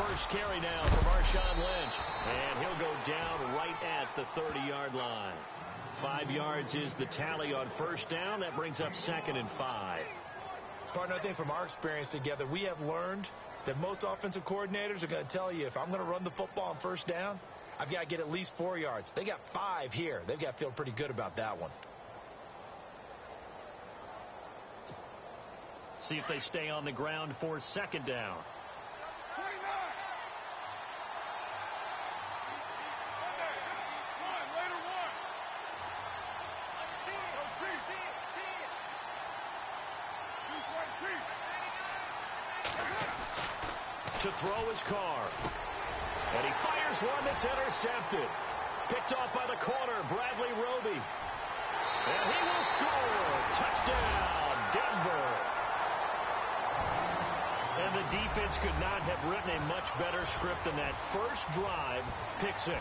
first carry now for Marshawn Lynch. And he'll go down right at the 30-yard line. 5 yards is the tally on first down. That brings up 2nd and 5. Partner, I think from our experience together, we have learned that most offensive coordinators are going to tell you, if I'm going to run the football on first down, I've got to get at least 4 yards. They got 5 here. They've got to feel pretty good about that one. See if they stay on the ground for 2nd down. To throw his car. And he fires one that's intercepted. Picked off by the corner, Bradley Roby. And he will score. Touchdown, Denver. And the defense could not have written a much better script than that. First drive, pick 6.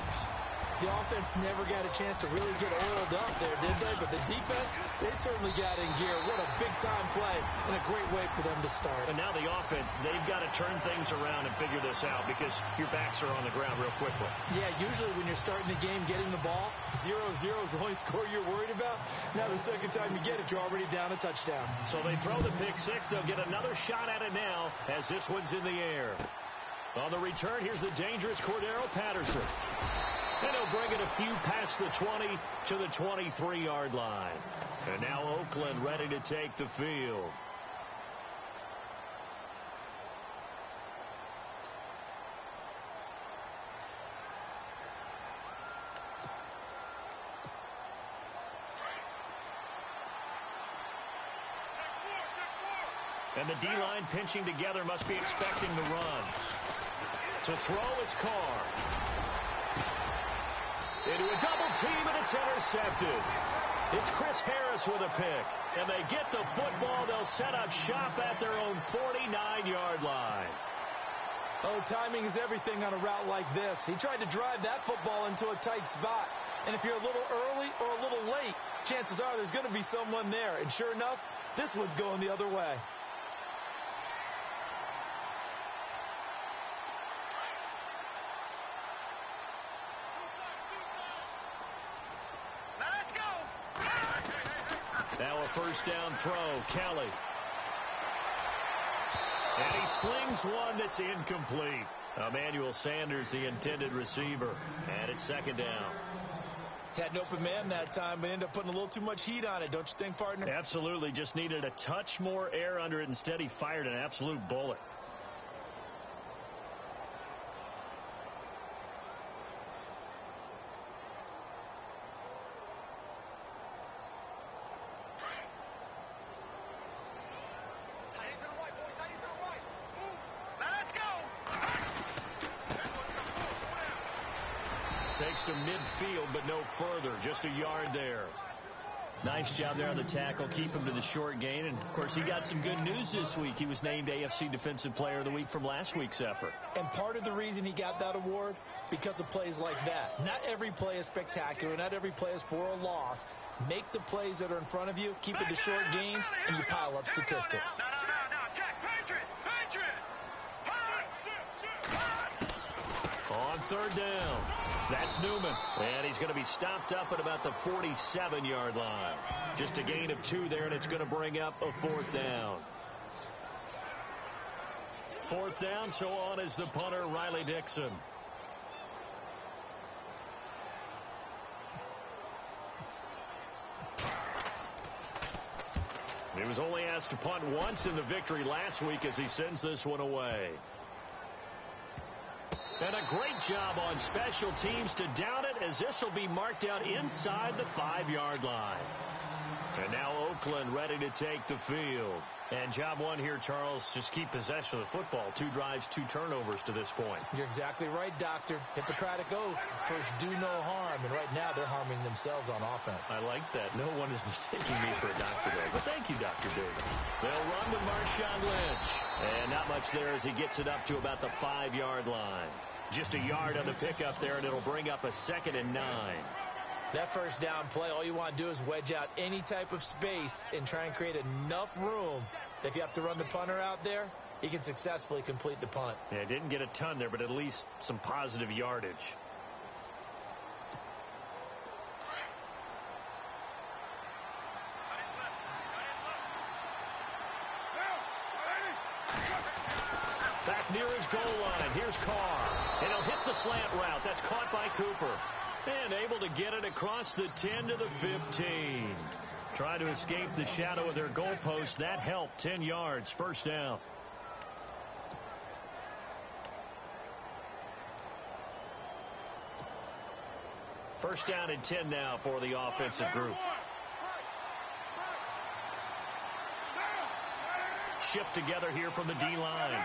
The offense never got a chance to really get oiled up there, did they? But the defense, they certainly got in gear. What a big-time play and a great way for them to start. And now the offense, they've got to turn things around and figure this out because your backs are on the ground real quickly. Yeah, usually when you're starting the game, getting the ball, 0-0 is the only score you're worried about. Now the second time you get it, you're already down a touchdown. So they throw the pick 6. They'll get another shot at it now as this one's in the air. On the return, here's the dangerous Cordero Patterson. And he'll bring it a few past the 20 to the 23-yard line. And now Oakland ready to take the field. And the D-line pinching together must be expecting the run. To throw, it's Carr. Into a double team, and it's intercepted. It's Chris Harris with a pick. And they get the football. They'll set up shop at their own 49-yard line. Oh, timing is everything on a route like this. He tried to drive that football into a tight spot. And if you're a little early or a little late, chances are there's going to be someone there. And sure enough, this one's going the other way. Now a first down throw, Kelly. And he slings one that's incomplete. Emmanuel Sanders, the intended receiver. And it's 2nd down. Had an open man that time, but ended up putting a little too much heat on it, don't you think, partner? Absolutely. Just needed a touch more air under it. Instead, he fired an absolute bullet. Takes to midfield, but no further. Just a yard there. Nice job there on the tackle. Keep him to the short gain. And, of course, he got some good news this week. He was named AFC Defensive Player of the Week from last week's effort. And part of the reason he got that award, because of plays like that. Not every play is spectacular. Not every play is for a loss. Make the plays that are in front of you, keep it to short gains, and you pile up statistics. No, Jack, Patriot. On 3rd down. That's Newman. And he's going to be stopped up at about the 47-yard line. Just a gain of 2 there, and it's going to bring up a 4th down. 4th down, so on is the punter, Riley Dixon. He was only asked to punt once in the victory last week as he sends this one away. And a great job on special teams to down it, as this will be marked out inside the 5-yard line. And now Oakland ready to take the field. And job one here, Charles, just keep possession of the football. 2 drives, 2 turnovers to this point. You're exactly right, Doctor. Hippocratic oath. First, do no harm. And right now, they're harming themselves on offense. I like that. No one is mistaking me for a doctor there. But thank you, Dr. Davis. They'll run with Marshawn Lynch. And not much there as he gets it up to about the 5-yard line. Just a yard on the pickup there, and it'll bring up a 2nd and 9. That first down play, all you want to do is wedge out any type of space and try and create enough room. If you have to run the punter out there, he can successfully complete the punt. Yeah, didn't get a ton there, but at least some positive yardage. Back near his goal line. Here's Carr. And he'll hit the slant route. That's caught by Cooper. And able to get it across the 10 to the 15. Trying to escape the shadow of their goalpost. That helped. 10 yards. First down. First down and 10 now for the offensive group. Shift together here from the D-line.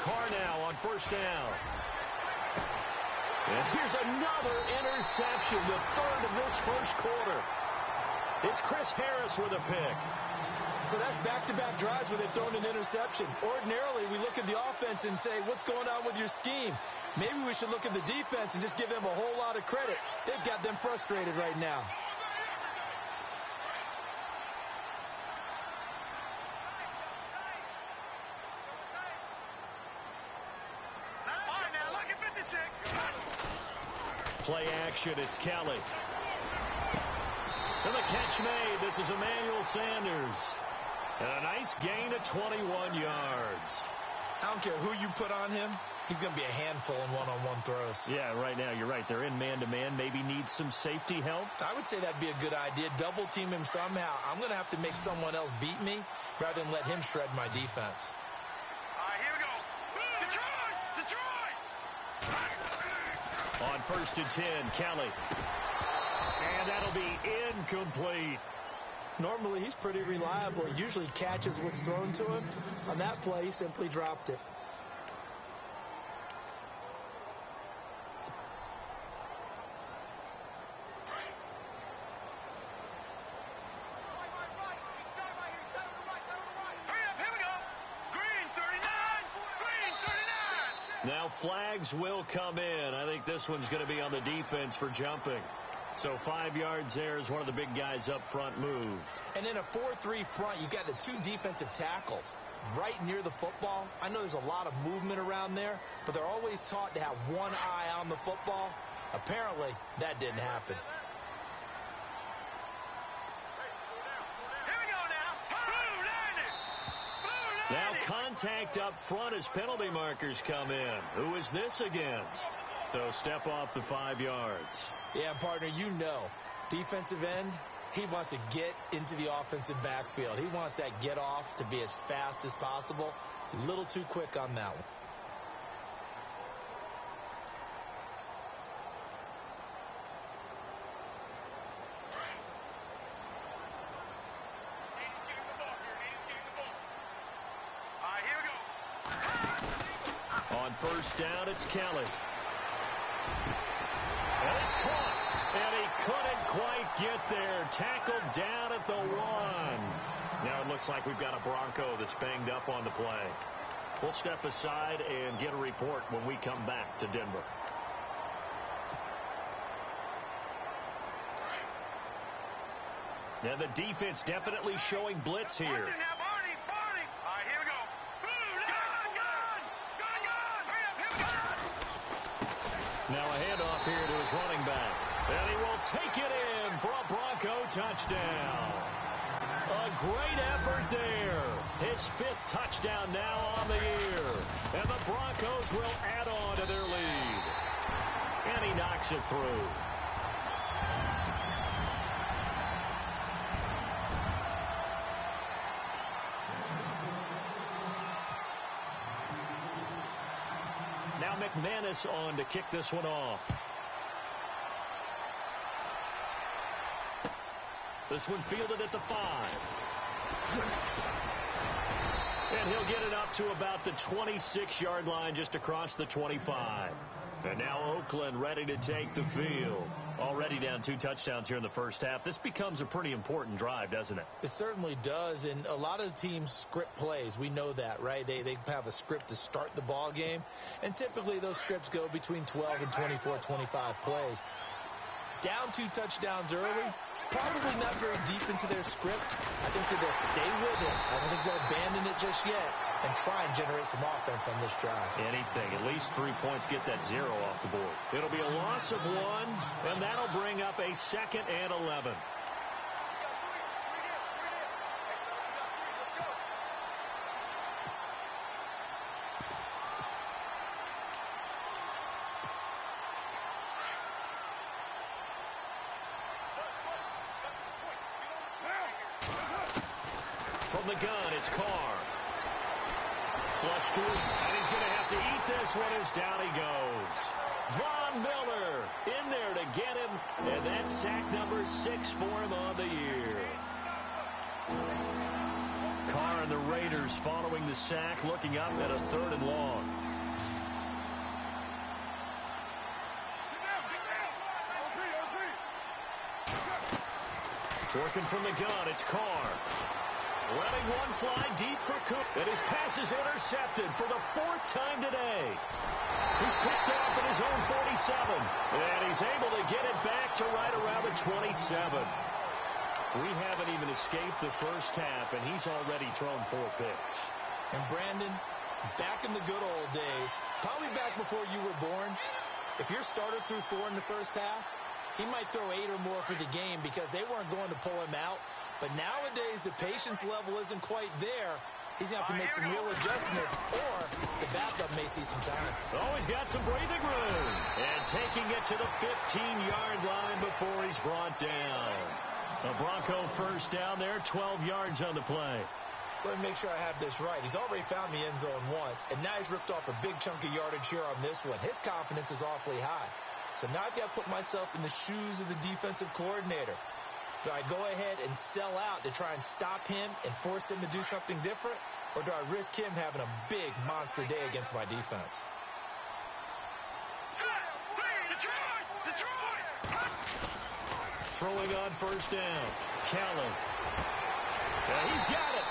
Carr now on first down. And here's another interception, the third of this first quarter. It's Chris Harris with a pick. So that's back-to-back drives where they've thrown an interception. Ordinarily, we look at the offense and say, what's going on with your scheme? Maybe we should look at the defense and just give them a whole lot of credit. They've got them frustrated right now. Play action, it's Kelly. And the catch made. This is Emmanuel Sanders. And a nice gain of 21 yards. I don't care who you put on him. He's going to be a handful in one-on-one throws. Yeah, right now, you're right. They're in man-to-man. Maybe needs some safety help. I would say that'd be a good idea. Double team him somehow. I'm going to have to make someone else beat me rather than let him shred my defense. All right, here we go. Detroit! On first and 10, Kelly. And that'll be incomplete. Normally, he's pretty reliable. He usually catches what's thrown to him. On that play, he simply dropped it. Now flags will come in. I think this one's going to be on the defense for jumping. So 5 yards there as one of the big guys up front moved. And in a 4-3 front, you got the two defensive tackles right near the football. I know there's a lot of movement around there, but they're always taught to have one eye on the football. Apparently, that didn't happen. Now contact up front as penalty markers come in. Who is this against? So step off the 5 yards. Yeah, partner, you know, defensive end, he wants to get into the offensive backfield. He wants that get off to be as fast as possible. A little too quick on that one. First down, it's Kelly. And it's caught. And he couldn't quite get there. Tackled down at the 1. Now it looks like we've got a Bronco that's banged up on the play. We'll step aside and get a report when we come back to Denver. Now the defense definitely showing blitz here. Now a handoff here to his running back. And he will take it in for a Bronco touchdown. A great effort there. His 5th touchdown now on the year. And the Broncos will add on to their lead. And he knocks it through. Now McManus on to kick this one off. This one fielded at the 5. And he'll get it up to about the 26-yard line just across the 25. And now Oakland ready to take the field. Already down 2 touchdowns here in the first half. This becomes a pretty important drive, doesn't it? It certainly does, and a lot of teams script plays. We know that, right? They have a script to start the ball game, and typically those scripts go between 12 and 24, 25 plays. Down 2 touchdowns early, Probably not very deep into their script. I think that they'll stay with it. I don't think they'll abandon it just yet and try and generate some offense on this drive. Anything. At least 3 points, get that 0 off the board. It'll be a loss of 1, and that'll bring up a 2nd and 11. From the gun, it's Carr. Flush to his, and he's going to have to eat this one as down he goes. Von Miller in there to get him, and that's sack number 6 for him on the year. Carr and the Raiders following the sack, looking up at a 3rd and long. Working from the gun, it's Carr. Letting one fly deep for Cook. And his pass is intercepted for the 4th time today. He's picked off at his own 47. And he's able to get it back to right around the 27. We haven't even escaped the first half, and he's already thrown 4 picks. And Brandon, back in the good old days, probably back before you were born, if your starter threw 4 in the first half, he might throw 8 or more for the game because they weren't going to pull him out. But nowadays, the patience level isn't quite there. He's going to have to make some real adjustments, or the backup may see some time. Oh, he's got some breathing room. And taking it to the 15-yard line before he's brought down. A Bronco first down there, 12 yards on the play. So let me make sure I have this right. He's already found the end zone once, and now he's ripped off a big chunk of yardage here on this one. His confidence is awfully high. So now I've got to put myself in the shoes of the defensive coordinator. Do I go ahead and sell out to try and stop him and force him to do something different? Or do I risk him having a big monster day against my defense? Throwing on first down. Kelly. Yeah, he's got it.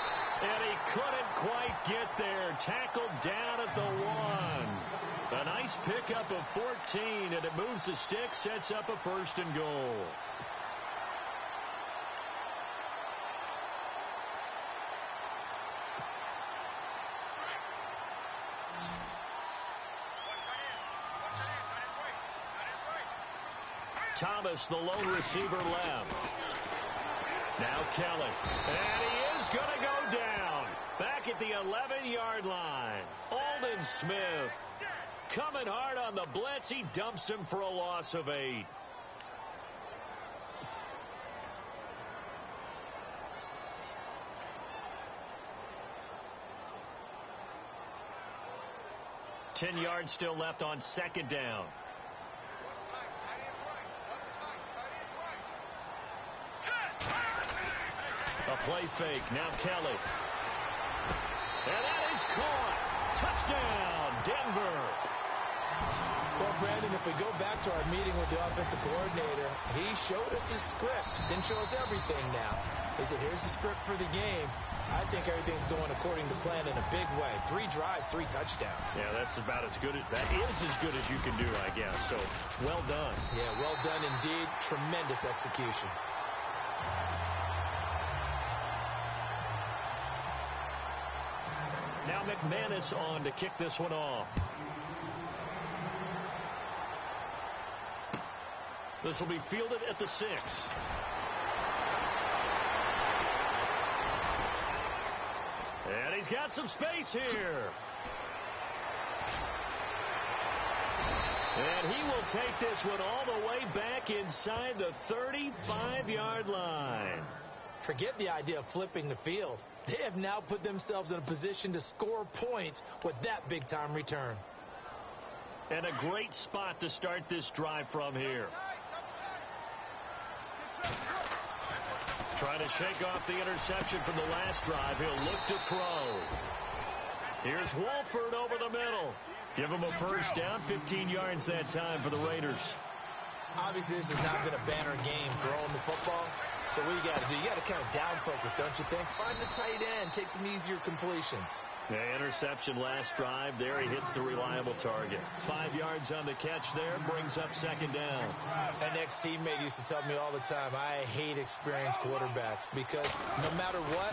And he couldn't quite get there. Tackled down at the 1. A nice pickup of 14, and it moves the stick, sets up a 1st and goal. Thomas, the lone receiver, left. Now Kelly. And he is going to go down. Back at the 11-yard line. Aldon Smith coming hard on the blitz. He dumps him for a loss of 8. Ten yards still left on 2nd down. A play fake. Now Kelly. And that is caught. Touchdown, Denver. Well, Brandon, if we go back to our meeting with the offensive coordinator, he showed us his script. Didn't show us everything now. He said, here's the script for the game. I think everything's going according to plan in a big way. 3 drives, 3 touchdowns. Yeah, that's about as good as, that is as good as you can do, I guess. So, well done. Yeah, well done indeed. Tremendous execution. Now McManus on to kick this one off. This will be fielded at the 6. And he's got some space here. And he will take this one all the way back inside the 35-yard line. Forget the idea of flipping the field. They have now put themselves in a position to score points with that big-time return. And a great spot to start this drive from here. Trying to shake off the interception from the last drive. He'll look to throw. Here's Wolford over the middle. Give him a first down, 15 yards that time for the Raiders. Obviously, this has not been a banner game throwing the football. So what you got to do? You got to kind of down focus, don't you think? Find the tight end. Take some easier completions. The interception last drive. There he hits the reliable target. 5 yards on the catch there. Brings up second down. An ex-teammate used to tell me all the time, I hate experienced quarterbacks because no matter what,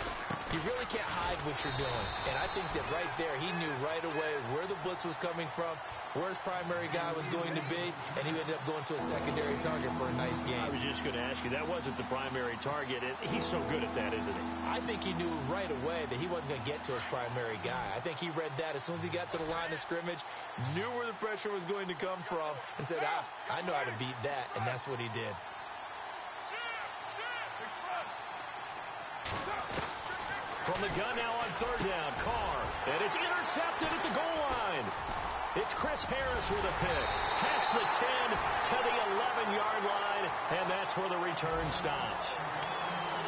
you really can't hide what you're doing. And I think that right there, he knew right away where the blitz was coming from, where his primary guy was going to be, and he ended up going to a secondary target for a nice game. I was just going to ask you, that wasn't the primary target. He's so good at that, isn't he? I think he knew right away that he wasn't going to get to his primary guy. I think he read that as soon as he got to the line of scrimmage, knew where the pressure was going to come from, and said, I know how to beat that, and that's what he did. From the gun now on third down, Carr, and it's intercepted at the goal line. It's Chris Harris with a pick. Past the 10 to the 11-yard line, and that's where the return stops.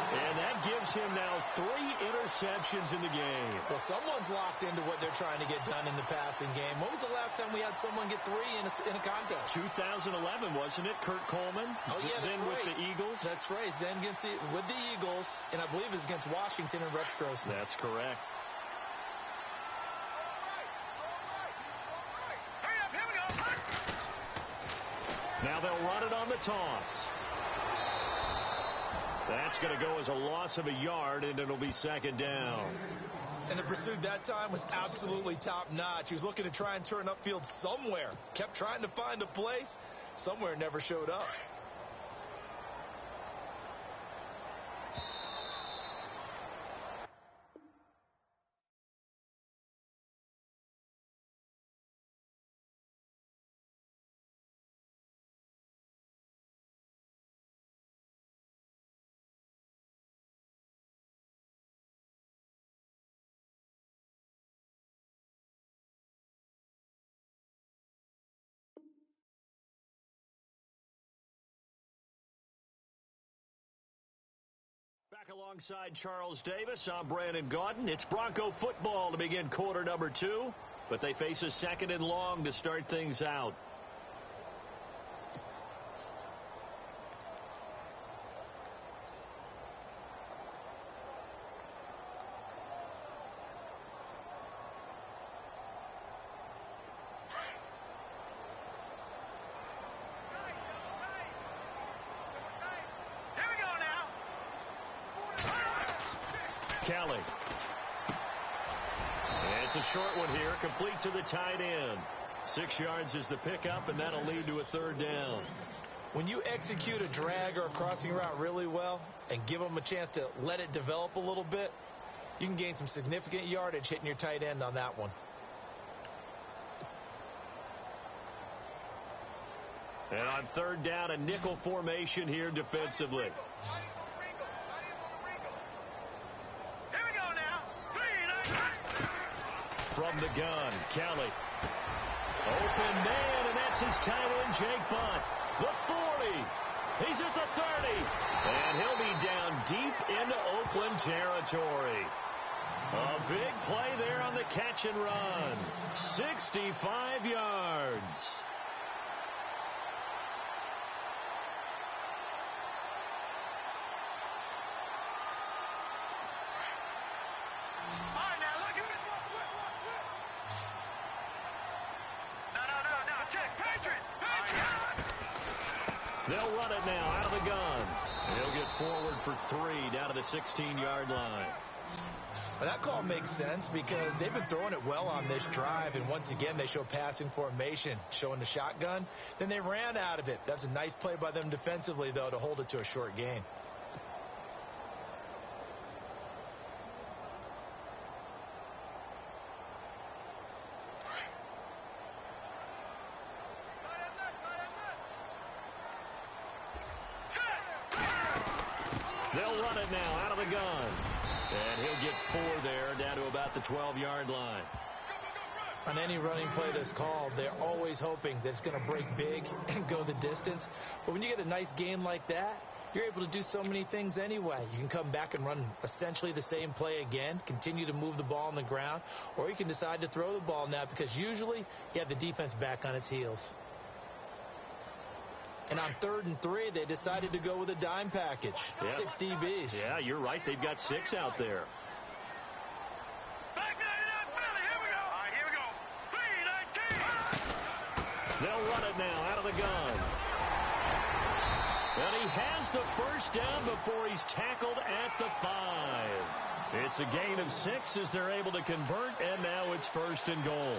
And that gives him now 3 interceptions in the game. Well, someone's locked into what they're trying to get done in the passing game. When was the last time we had someone get 3 in a contest? 2011, wasn't it? Kurt Coleman. Oh, yeah, that's then right. with the Eagles. That's right. Then with the Eagles, and I believe it's against Washington and Rex Grossman. That's correct. Hurry up, here we go. Now they'll run it on the toss. That's going to go as a loss of a yard, and it'll be second down. And the pursuit that time was absolutely top-notch. He was looking to try and turn upfield somewhere. Kept trying to find a place. Somewhere never showed up. Back alongside Charles Davis, I'm Brandon Gaudin. It's Bronco football to begin quarter number 2, but they face a second and long to start things out. Kelly. And it's a short one here, complete to the tight end. 6 yards is the pickup, and that'll lead to a third down. When you execute a drag or a crossing route really well and give them a chance to let it develop a little bit, you can gain some significant yardage hitting your tight end on that one. And on third down, a nickel formation here defensively. From the gun, Kelly. Open man, and that's his tight end, Jake Bunt. The 40. He's at the 30. And he'll be down deep into Oakland territory. A big play there on the catch and run. 65 yards. They'll run it now out of the gun. He'll get forward for 3 down to the 16-yard line. Well, that call makes sense because they've been throwing it well on this drive, and once again they show passing formation, showing the shotgun. Then they ran out of it. That's a nice play by them defensively, though, to hold it to a short gain. They'll run it now out of the gun. And he'll get 4 there down to about the 12-yard line. On any running play that's called, they're always hoping that it's going to break big and go the distance. But when you get a nice gain like that, you're able to do so many things anyway. You can come back and run essentially the same play again, continue to move the ball on the ground, or you can decide to throw the ball now because usually you have the defense back on its heels. And on 3rd and 3, they decided to go with a dime package. Yep. 6 DBs. Yeah, you're right. They've got 6 out there. Back 99, Philly. Here we go. All right, here we go. 3-19. They'll run it now out of the gun. And he has the first down before he's tackled at the 5. It's a gain of 6 as they're able to convert, and now it's 1st and goal.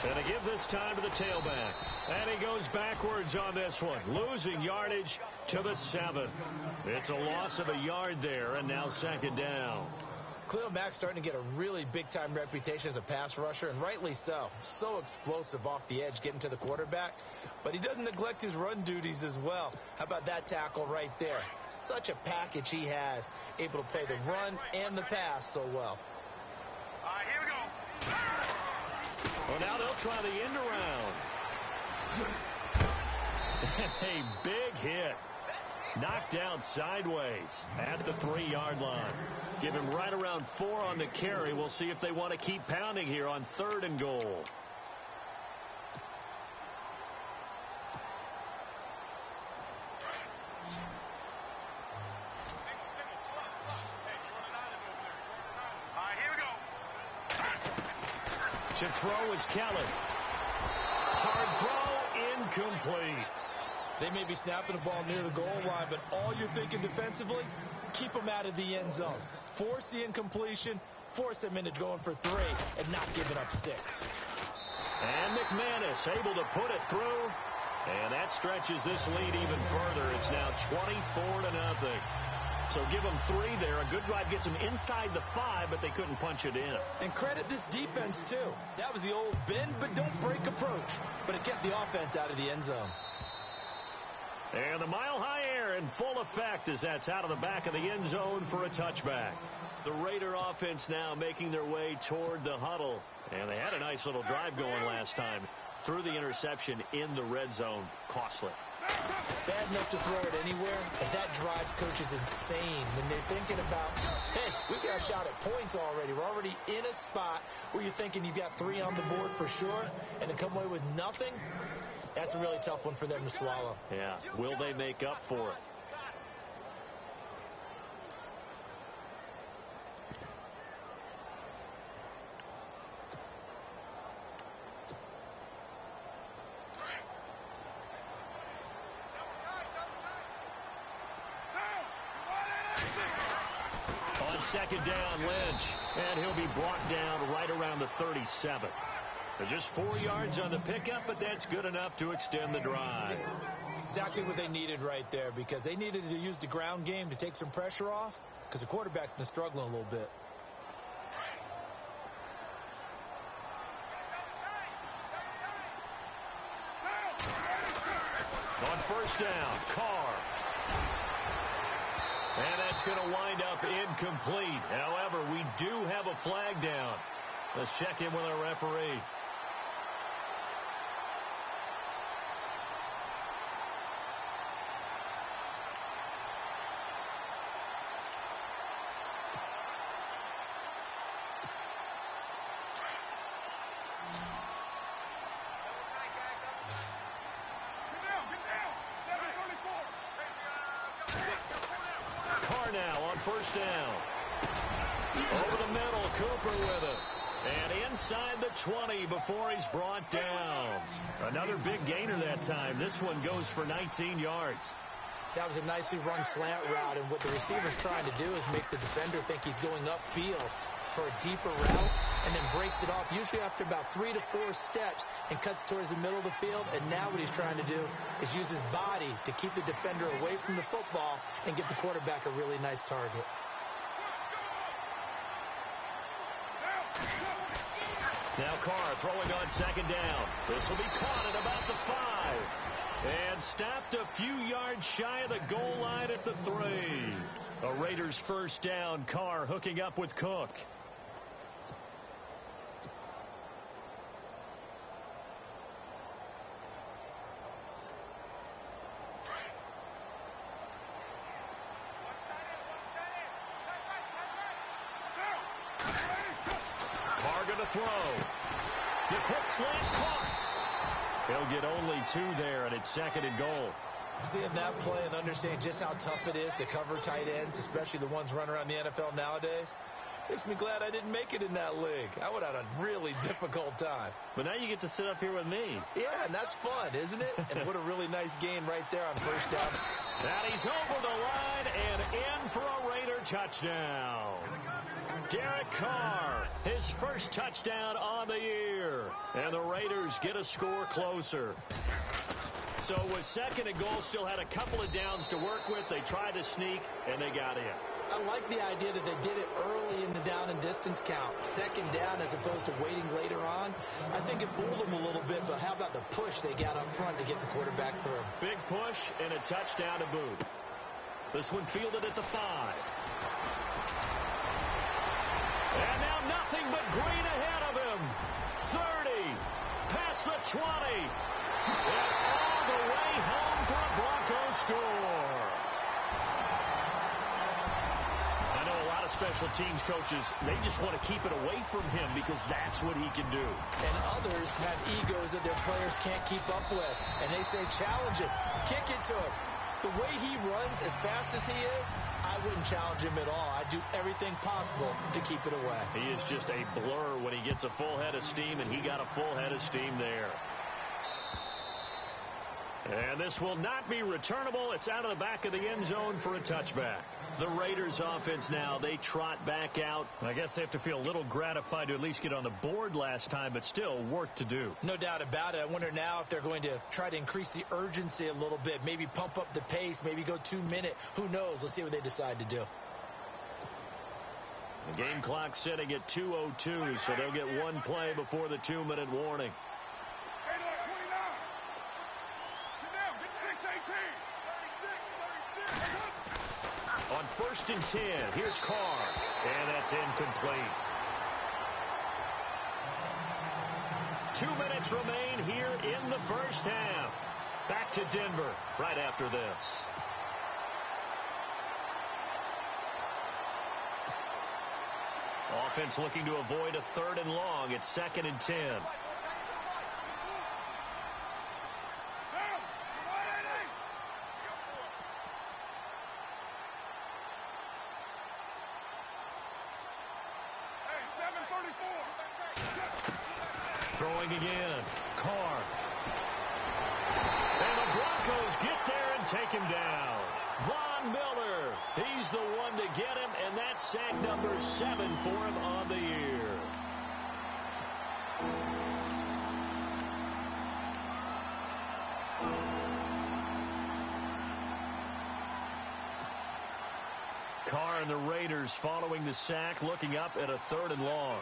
And they give this time to the tailback. And he goes backwards on this one, losing yardage to the 7. It's a loss of a yard there, and now 2nd down. Khalil Mack's starting to get a really big-time reputation as a pass rusher, and rightly so. So explosive off the edge getting to the quarterback. But he doesn't neglect his run duties as well. How about that tackle right there? Such a package he has, able to play the run and the pass so well. All right, here we go. Well, now they'll try the end around. A big hit. Knocked down sideways at the 3-yard line. Give him right around 4 on the carry. We'll see if they want to keep pounding here on 3rd and goal. To throw is Kelly. Hard throw, incomplete. They may be snapping the ball near the goal line, but all you're thinking defensively, keep them out of the end zone. Force the incompletion, force them into going for 3, and not giving up 6. And McManus able to put it through, and that stretches this lead even further. It's now 24-0. So give them 3 there. A good drive gets them inside the 5, but they couldn't punch it in. And credit this defense, too. That was the old bend but don't break approach, but it kept the offense out of the end zone. And the mile-high air in full effect as that's out of the back of the end zone for a touchback. The Raider offense now making their way toward the huddle. And they had a nice little drive going last time. Threw the interception in the red zone. Costly. Bad enough to throw it anywhere, but that drives coaches insane when they're thinking about, hey, we've got a shot at points already. We're already in a spot where you're thinking you've got 3 on the board for sure, and to come away with nothing, that's a really tough one for them to swallow. Yeah. Will they make up for it? On 2nd down, Lynch, and he'll be brought down right around the 37. Just 4 yards on the pickup, but that's good enough to extend the drive. Exactly what they needed right there, because they needed to use the ground game to take some pressure off, because the quarterback's been struggling a little bit. On 1st down, Carr. And that's going to wind up incomplete. However, we do have a flag down. Let's check in with our referee. Now on 1st down. Over the middle, Cooper with it. And inside the 20 before he's brought down. Another big gainer that time. This one goes for 19 yards. That was a nicely run slant route, and what the receiver's trying to do is make the defender think he's going upfield for a deeper route, and then breaks it off, usually after about 3 to 4 steps, and cuts towards the middle of the field. And now what he's trying to do is use his body to keep the defender away from the football and get the quarterback a really nice target. Now Carr throwing on second down. This will be caught at about the 5. And stopped a few yards shy of the goal line at the 3. A Raiders first down. Carr hooking up with Cook. Carr going to throw. The quick slant caught. He'll get only 2 there, and it's second and goal. Seeing that play and understanding just how tough it is to cover tight ends, especially the ones running around the NFL nowadays, makes me glad I didn't make it in that league. I would have had a really difficult time. But now you get to sit up here with me. Yeah, and that's fun, isn't it? And what a really nice game right there on first down. And he's over the line and in for a Raider touchdown. Derek Carr, his first touchdown on the year. And the Raiders get a score closer. So with second and goal, still had a couple of downs to work with. They tried to sneak, and they got in. I like the idea that they did it early in the down and distance count. Second down as opposed to waiting later on. I think it fooled them a little bit, but how about the push they got up front to get the quarterback through? Big push and a touchdown to boot. This one fielded at the 5. And now nothing but green ahead of him. 30, past the 20, and all the way home for a Broncos score. I know a lot of special teams coaches, they just want to keep it away from him because that's what he can do. And others have egos that their players can't keep up with. And they say, challenge it, kick it to him. The way he runs as fast as he is, I wouldn't challenge him at all. I'd do everything possible to keep it away. He is just a blur when he gets a full head of steam, and he got a full head of steam there. And this will not be returnable. It's out of the back of the end zone for a touchback. The Raiders offense now, they trot back out. I guess they have to feel a little gratified to at least get on the board last time, but still work to do. No doubt about it. I wonder now if they're going to try to increase the urgency a little bit, maybe pump up the pace, maybe go 2-minute. Who knows? Let's see what they decide to do. The game clock setting at 2:02, so they'll get one play before the 2-minute warning. On 1st and 10, here's Carr, and that's incomplete. 2 minutes remain here in the first half. Back to Denver right after this. Offense looking to avoid a 3rd and long. It's 2nd and 10. Throwing again. Carr. And the Broncos get there and take him down. Von Miller. He's the one to get him, and that's sack number 7 for him on the year. Carr and the Raiders following the sack, looking up at a 3rd and long.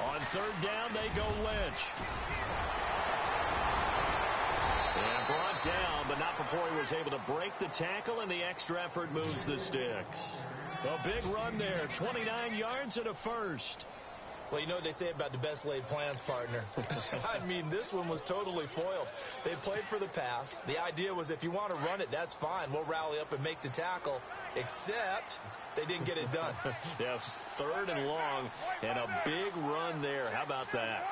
On 3rd down, they go Lynch. And brought down, but not before he was able to break the tackle, and the extra effort moves the sticks. A big run there, 29 yards and a first. Well, you know what they say about the best laid plans, partner. I mean, this one was totally foiled. They played for the pass. The idea was if you want to run it, that's fine. We'll rally up and make the tackle, except they didn't get it done. Yeah, 3rd and long, and a big run there. How about that?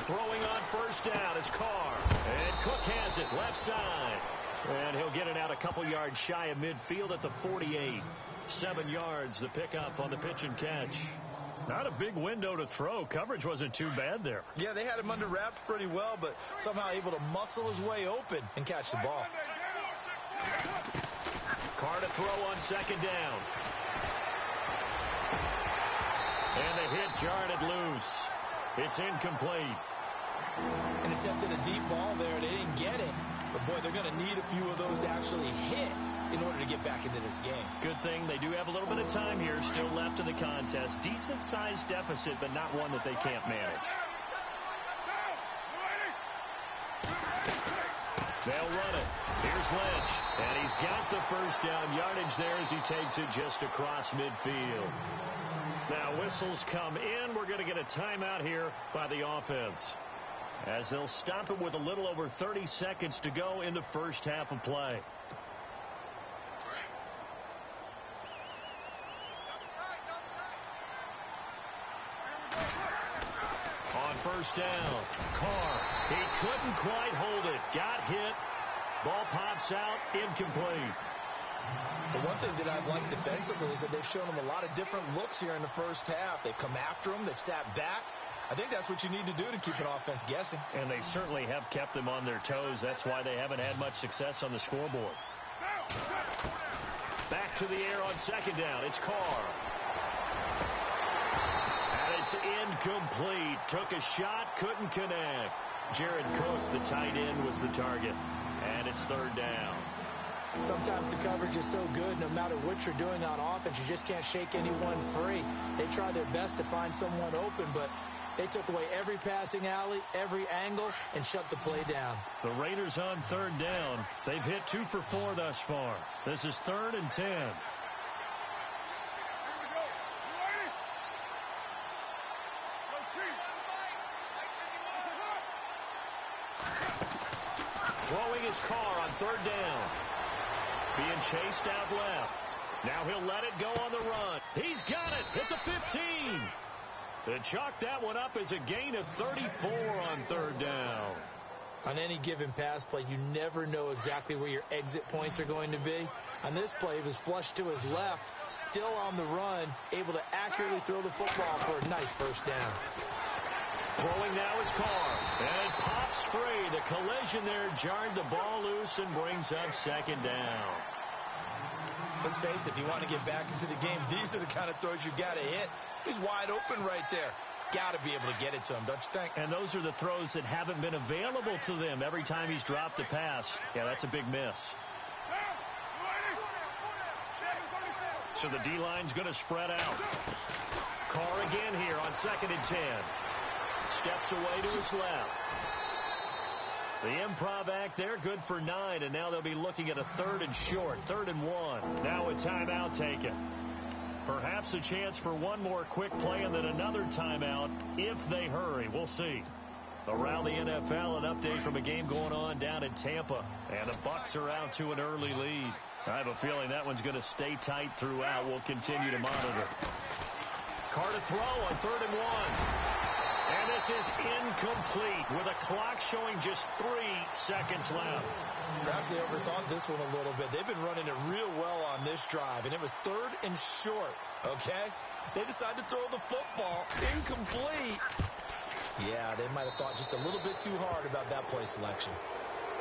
Throwing on 1st down is Carr. And Cook has it, left side. And he'll get it out a couple yards shy of midfield at the 48. 7 yards, the pickup on the pitch and catch. Not a big window to throw. Coverage wasn't too bad there. Yeah, they had him under wraps pretty well, but somehow able to muscle his way open and catch the ball. Carr to throw on 2nd down. And the hit jarred it loose. It's incomplete. And attempted a deep ball there. They didn't get it. But, boy, they're going to need a few of those to actually hit in order to get back into this game. Good thing they do have a little bit of time here still left in the contest. Decent-sized deficit, but not one that they can't manage. They'll run it. Here's Lynch. And he's got the first down yardage there as he takes it just across midfield. Now whistles come in. We're going to get a timeout here by the offense, as they'll stop it with a little over 30 seconds to go in the first half of play. On first down, Carr. He couldn't quite hold it. Got hit. Ball pops out, incomplete. The one thing that I've liked defensively is that they've shown him a lot of different looks here in the first half. They've come after him. They've sat back. I think that's what you need to do to keep an offense guessing. And they certainly have kept them on their toes. That's why they haven't had much success on the scoreboard. Back to the air on second down. It's Carr. And it's incomplete. Took a shot, couldn't connect. Jared Cook, the tight end, was the target. And it's third down. Sometimes the coverage is so good, no matter what you're doing on offense, you just can't shake anyone free. They try their best to find someone open, but they took away every passing alley, every angle, and shut the play down. The Raiders on third down. They've hit 2 for 4 thus far. This is 3rd and 10. Throwing his Carr on third down. Being chased out left. Now he'll let it go on the run. He's got it at the 15. They chalk that one up as a gain of 34 on third down. On any given pass play, you never know exactly where your exit points are going to be. On this play, it was flushed to his left, still on the run, able to accurately throw the football for a nice first down. Throwing now is Carr. And it pops free. The collision there jarred the ball loose and brings up second down. Let's face it, if you want to get back into the game, these are the kind of throws you got to hit. He's wide open right there. Got to be able to get it to him, don't you think? And those are the throws that haven't been available to them every time he's dropped a pass. Yeah, that's a big miss. So the D-line's going to spread out. Carr again here on 2nd and 10. Steps away to his left. The improv act there, good for 9, and now they'll be looking at a 3rd and short, 3rd and 1. Now a timeout taken. Perhaps a chance for one more quick play and then another timeout if they hurry. We'll see. Around the NFL, an update from a game going on down in Tampa, and the Bucs are out to an early lead. I have a feeling that one's going to stay tight throughout. We'll continue to monitor. Carr to throw on 3rd and 1. And this is incomplete with a clock showing just 3 seconds left. Perhaps they overthought this one a little bit. They've been running it real well on this drive, and it was 3rd and short, okay? They decided to throw the football incomplete. Yeah, they might have thought just a little bit too hard about that play selection.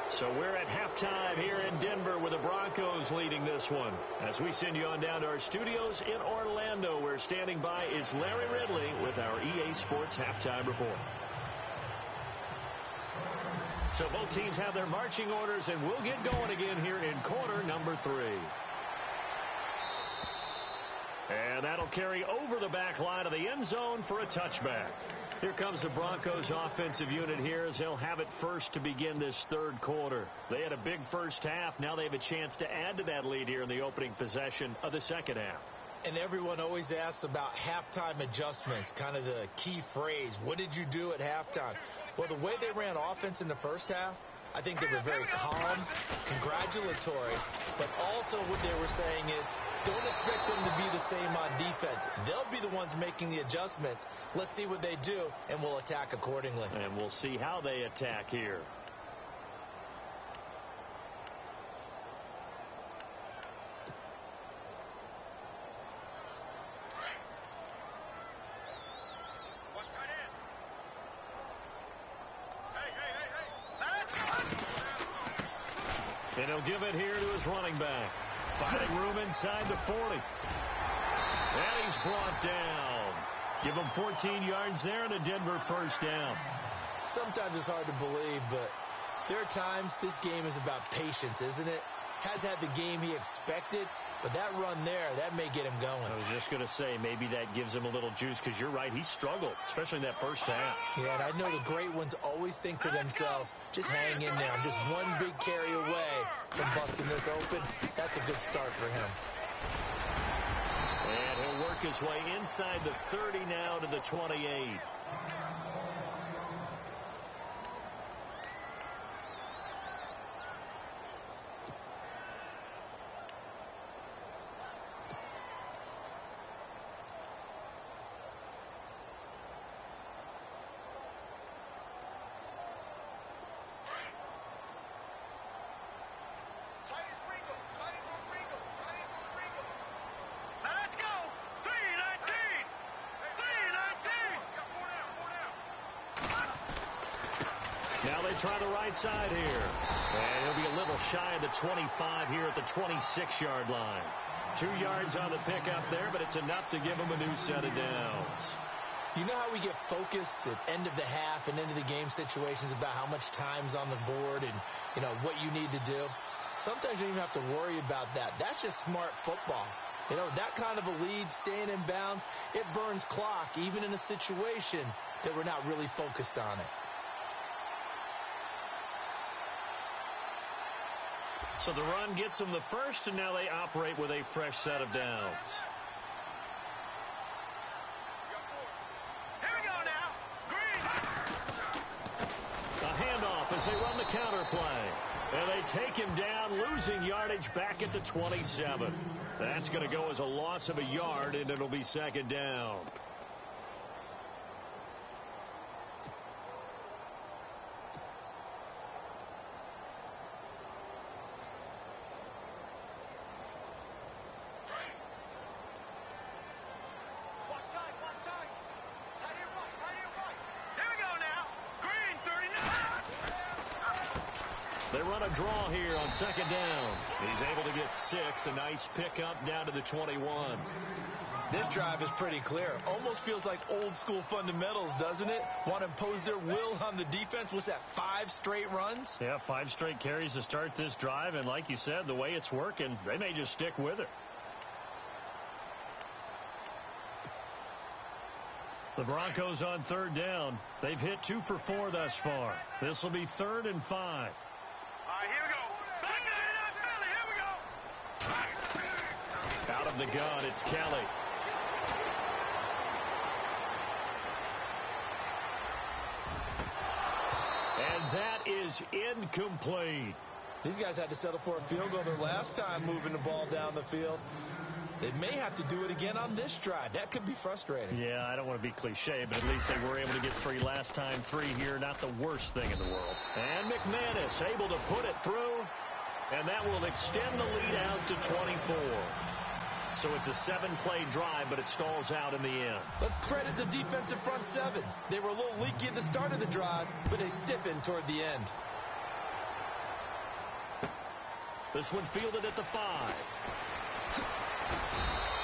So we're at halftime here in Denver with the Broncos leading this one. As we send you on down to our studios in Orlando, where standing by is Larry Ridley with our EA Sports Halftime Report. So both teams have their marching orders, and we'll get going again here in quarter number 3. And that'll carry over the back line of the end zone for a touchback. Here comes the Broncos offensive unit here as they'll have it first to begin this 3rd quarter. They had a big first half. Now they have a chance to add to that lead here in the opening possession of the 2nd half. And everyone always asks about halftime adjustments, kind of the key phrase. What did you do at halftime? Well, the way they ran offense in the first half, I think they were very calm, congratulatory, but also what they were saying is, don't expect them to be the same on defense. They'll be the ones making the adjustments. Let's see what they do, and we'll attack accordingly. And we'll see how they attack here. And he'll give it here to his running back. Finding room inside the 40. And he's brought down. Give him 14 yards there and a Denver first down. Sometimes it's hard to believe, but there are times this game is about patience, isn't it? has had the game he expected, but that run there, that may get him going. I was just going to say, maybe that gives him a little juice, because you're right, he struggled, especially in that first half. Yeah, and I know the great ones always think to themselves, just hang in there. I'm just one big carry away from busting this open. That's a good start for him. And he'll work his way inside the 30 now to the 28. Now they try the right side here. And he'll be a little shy of the 25 here at the 26-yard line. 2 yards on the pickup there, but it's enough to give him a new set of downs. You know how we get focused at end of the half and end of the game situations about how much time's on the board and, you know, what you need to do? Sometimes you don't even have to worry about that. That's just smart football. You know, that kind of a lead, staying in bounds, it burns clock, even in a situation that we're not really focused on it. So the run gets them the first, and now they operate with a fresh set of downs. Here we go now. Green. A handoff as they run the counter play. And they take him down, losing yardage back at the 27. That's going to go as a loss of a yard, and it'll be second down. They run a draw here on second down. He's able to get 6. A nice pickup down to the 21. This drive is pretty clear. Almost feels like old school fundamentals, doesn't it? Want to impose their will on the defense. What's that, 5 straight runs? Yeah, 5 straight carries to start this drive. And like you said, the way it's working, they may just stick with it. The Broncos on third down. They've hit 2 for 4 thus far. This will be 3rd and 5. Here we go. Back in, here we go. Out of the gun, it's Kelly. And that is incomplete. These guys had to settle for a field goal their last time moving the ball down the field. They may have to do it again on this drive. That could be frustrating. Yeah, I don't want to be cliche, but at least they were able to get 3 last time. 3 here, not the worst thing in the world. And McManus able to put it through, and that will extend the lead out to 24. So it's a 7-play drive, but it stalls out in the end. Let's credit the defensive front 7. They were a little leaky at the start of the drive, but they stiffened toward the end. This one fielded at the 5.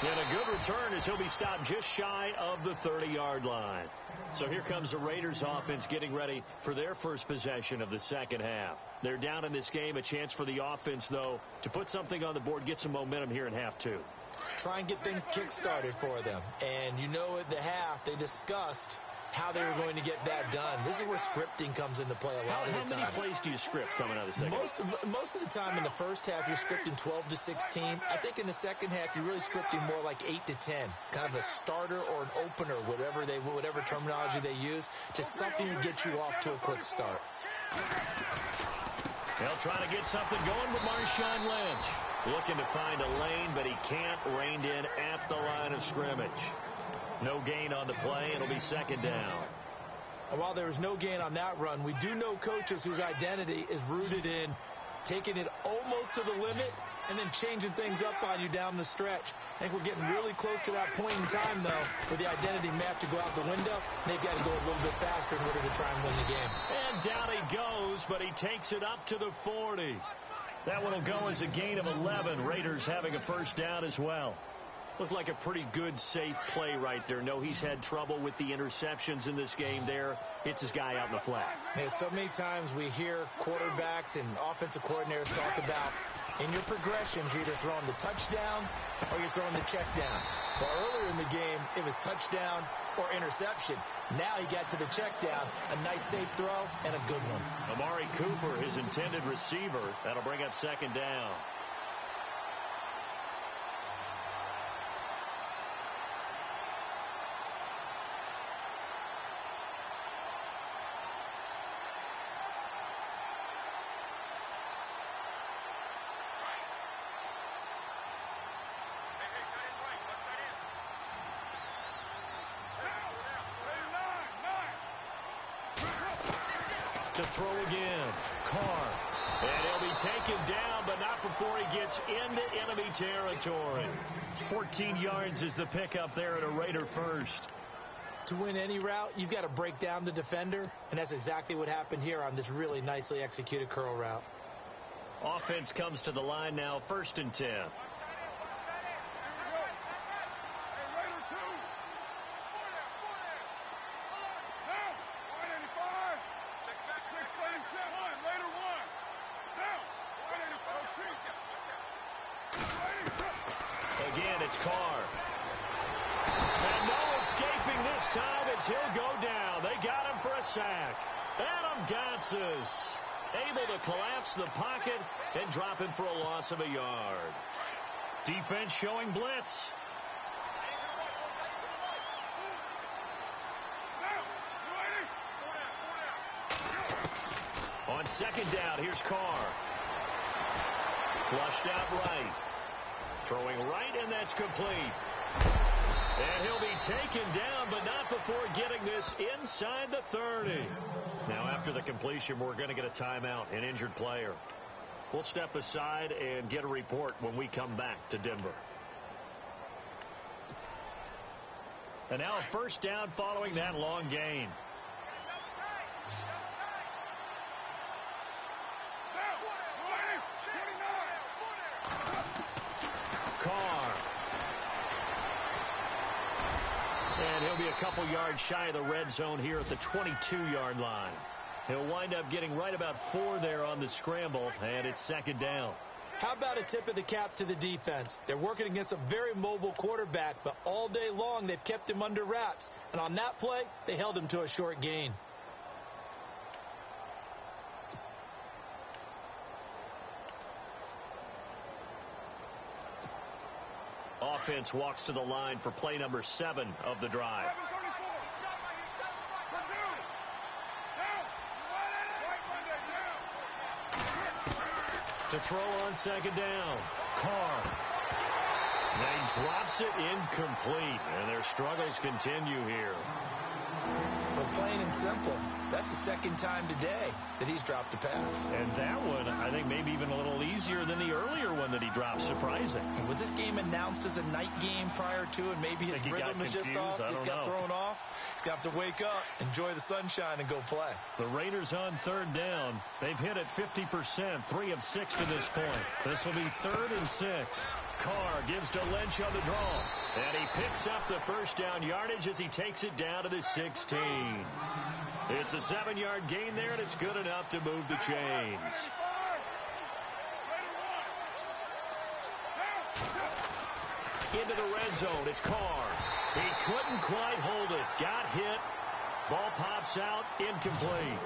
And a good return as he'll be stopped just shy of the 30-yard line. So here comes the Raiders offense getting ready for their first possession of the second half. They're down in this game. A chance for the offense, though, to put something on the board, get some momentum here in half 2. Try and get things kick-started for them. And you know at the half they discussed how they were going to get that done. This is where scripting comes into play a lot of the time. How many plays do you script coming out of the second half? Most of the time in the first half, you're scripting 12 to 16. I think in the second half, you're really scripting more like 8 to 10. Kind of a starter or an opener, whatever terminology they use. Just something to get you off to a quick start. They'll try to get something going with Marshawn Lynch. Looking to find a lane, but he can't. Reined in at the line of scrimmage. No gain on the play. It'll be second down. And while there was no gain on that run, we do know coaches whose identity is rooted in taking it almost to the limit and then changing things up on you down the stretch. I think we're getting really close to that point in time, though, where the identity may have to go out the window. And they've got to go a little bit faster in order to try and win the game. And down he goes, but he takes it up to the 40. That one will go as a gain of 11. Raiders having a first down as well. Looked like a pretty good, safe play right there. No, he's had trouble with the interceptions in this game there. Hits his guy out in the flat. Man, so many times we hear quarterbacks and offensive coordinators talk about In your progressions, you're either throwing the touchdown or you're throwing the check down. Well, earlier in the game, it was touchdown or interception. Now he got to the check down, a nice safe throw, and a good one. Amari Cooper, his intended receiver. That'll bring up second down. To throw again. Carr. And he'll be taken down, but not before he gets into enemy territory. 14 yards is the pickup there at a Raider first. To win any route, you've got to break down the defender, and that's exactly what happened here on this really nicely executed curl route. Offense comes to the line now, 1st and 10. Again, it's Carr. And no escaping this time as he'll go down. They got him for a sack. Adam Gotsis able to collapse the pocket and drop him for a loss of a yard. Defense showing blitz. On second down, here's Carr. Flushed out right. Throwing right, and that's complete. And he'll be taken down, but not before getting this inside the 30. Now, after the completion, we're going to get a timeout, an injured player. We'll step aside and get a report when we come back to Denver. And now a first down following that long gain. Carr. And he'll be a couple yards shy of the red zone here at the 22-yard line. He'll wind up getting right about 4 there on the scramble, and it's second down. How about a tip of the cap to the defense? They're working against a very mobile quarterback, but all day long they've kept him under wraps. And on that play, they held him to a short gain. Offense walks to the line for play number 7 of the drive. To throw on second down. Carr. And he drops it incomplete. And their struggles continue here. But plain and simple, that's the second time today that he's dropped a pass. And that one, I think, maybe even a little easier than the earlier one that he dropped. Surprising. Was this game announced as a night game prior to, and maybe his rhythm is just off? He's got thrown off. He's got to wake up, enjoy the sunshine, and go play. The Raiders on third down. They've hit it 50%, 3 of 6 to this point. This will be 3rd and 6. Carr gives to Lynch on the draw. And he picks up the first down yardage as he takes it down to the 16. It's a 7-yard gain there, and it's good enough to move the chains. Into the red zone, it's Carr. He couldn't quite hold it. Got hit. Ball pops out, incomplete.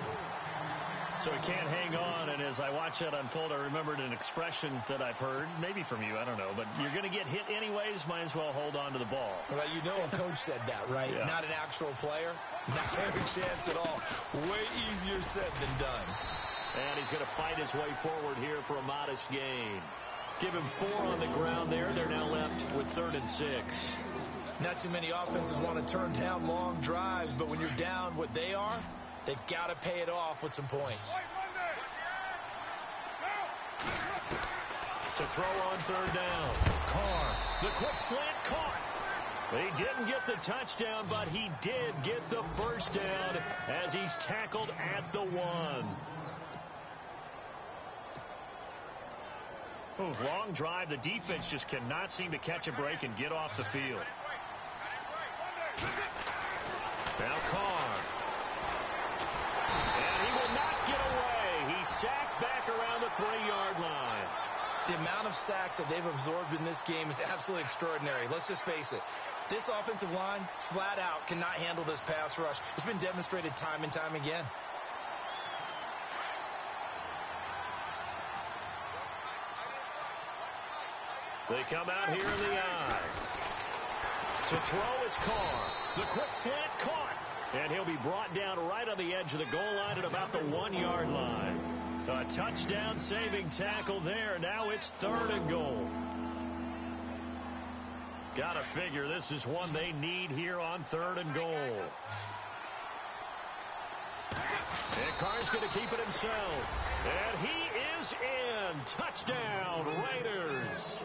So he can't hang on, and as I watch that unfold, I remembered an expression that I've heard, maybe from you, I don't know, but you're going to get hit anyways, might as well hold on to the ball. Well, you know a coach said that, right? Yeah. Not an actual player. Not a chance at all. Way easier said than done. And he's going to fight his way forward here for a modest gain. Give him 4 on the ground there. They're now left with 3rd and 6. Not too many offenses want to turn down long drives, but when you're down what they are, they've got to pay it off with some points. To throw on 3rd down. Carr. The quick slant caught. He didn't get the touchdown, but he did get the first down as he's tackled at the 1. Ooh, long drive. The defense just cannot seem to catch a break and get off the field. Now Carr. And he will not get away. He's sacked back around the 3-yard line. The amount of sacks that they've absorbed in this game is absolutely extraordinary. Let's just face it. This offensive line, flat out, cannot handle this pass rush. It's been demonstrated time and time again. They come out here in the eye. To throw, it's Carr. The quick slant caught. And he'll be brought down right on the edge of the goal line at about the 1-yard line. A touchdown saving tackle there. Now it's 3rd and goal. Gotta figure this is one they need here on 3rd and goal. And Carr's going to keep it himself. And he is in. Touchdown, Raiders.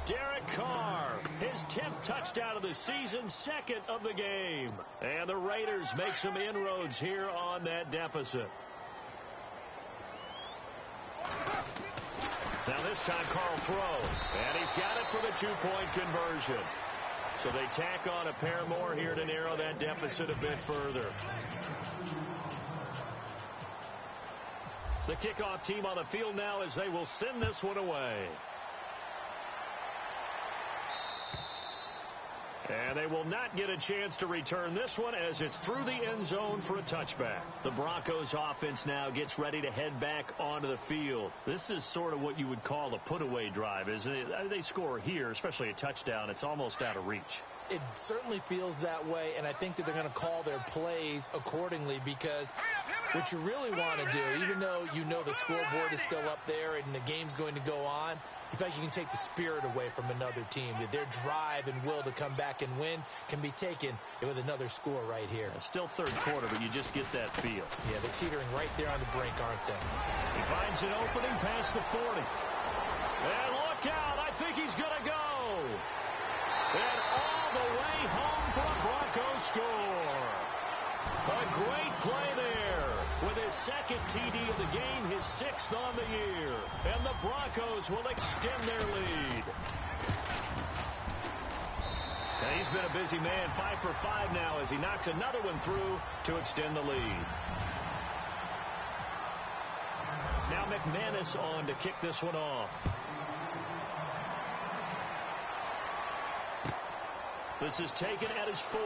Derek Carr, his 10th touchdown of the season, 2nd of the game. And the Raiders make some inroads here on that deficit. Now this time Carr will throw. And he's got it for the 2-point conversion. So they tack on a pair more here to narrow that deficit a bit further. The kickoff team on the field now as they will send this one away. And they will not get a chance to return this one as it's through the end zone for a touchback. The Broncos offense now gets ready to head back onto the field. This is sort of what you would call a put-away drive, isn't it? They score here, especially a touchdown. It's almost out of reach. It certainly feels that way, and I think that they're going to call their plays accordingly because what you really want to do, even though you know the scoreboard is still up there and the game's going to go on, in fact, you can take the spirit away from another team. Their drive and will to come back and win can be taken with another score right here. It's still 3rd quarter, but you just get that feel. Yeah, they're teetering right there on the brink, aren't they? He finds an opening past the 40. And look out, I think he's going to go. And all the way home for a Broncos score. A great play there with his 2nd TD of the game, his 6th on the year. And the Broncos will extend their lead. And he's been a busy man, 5 for 5 now as he knocks another one through to extend the lead. Now McManus on to kick this one off. This is taken at his 4.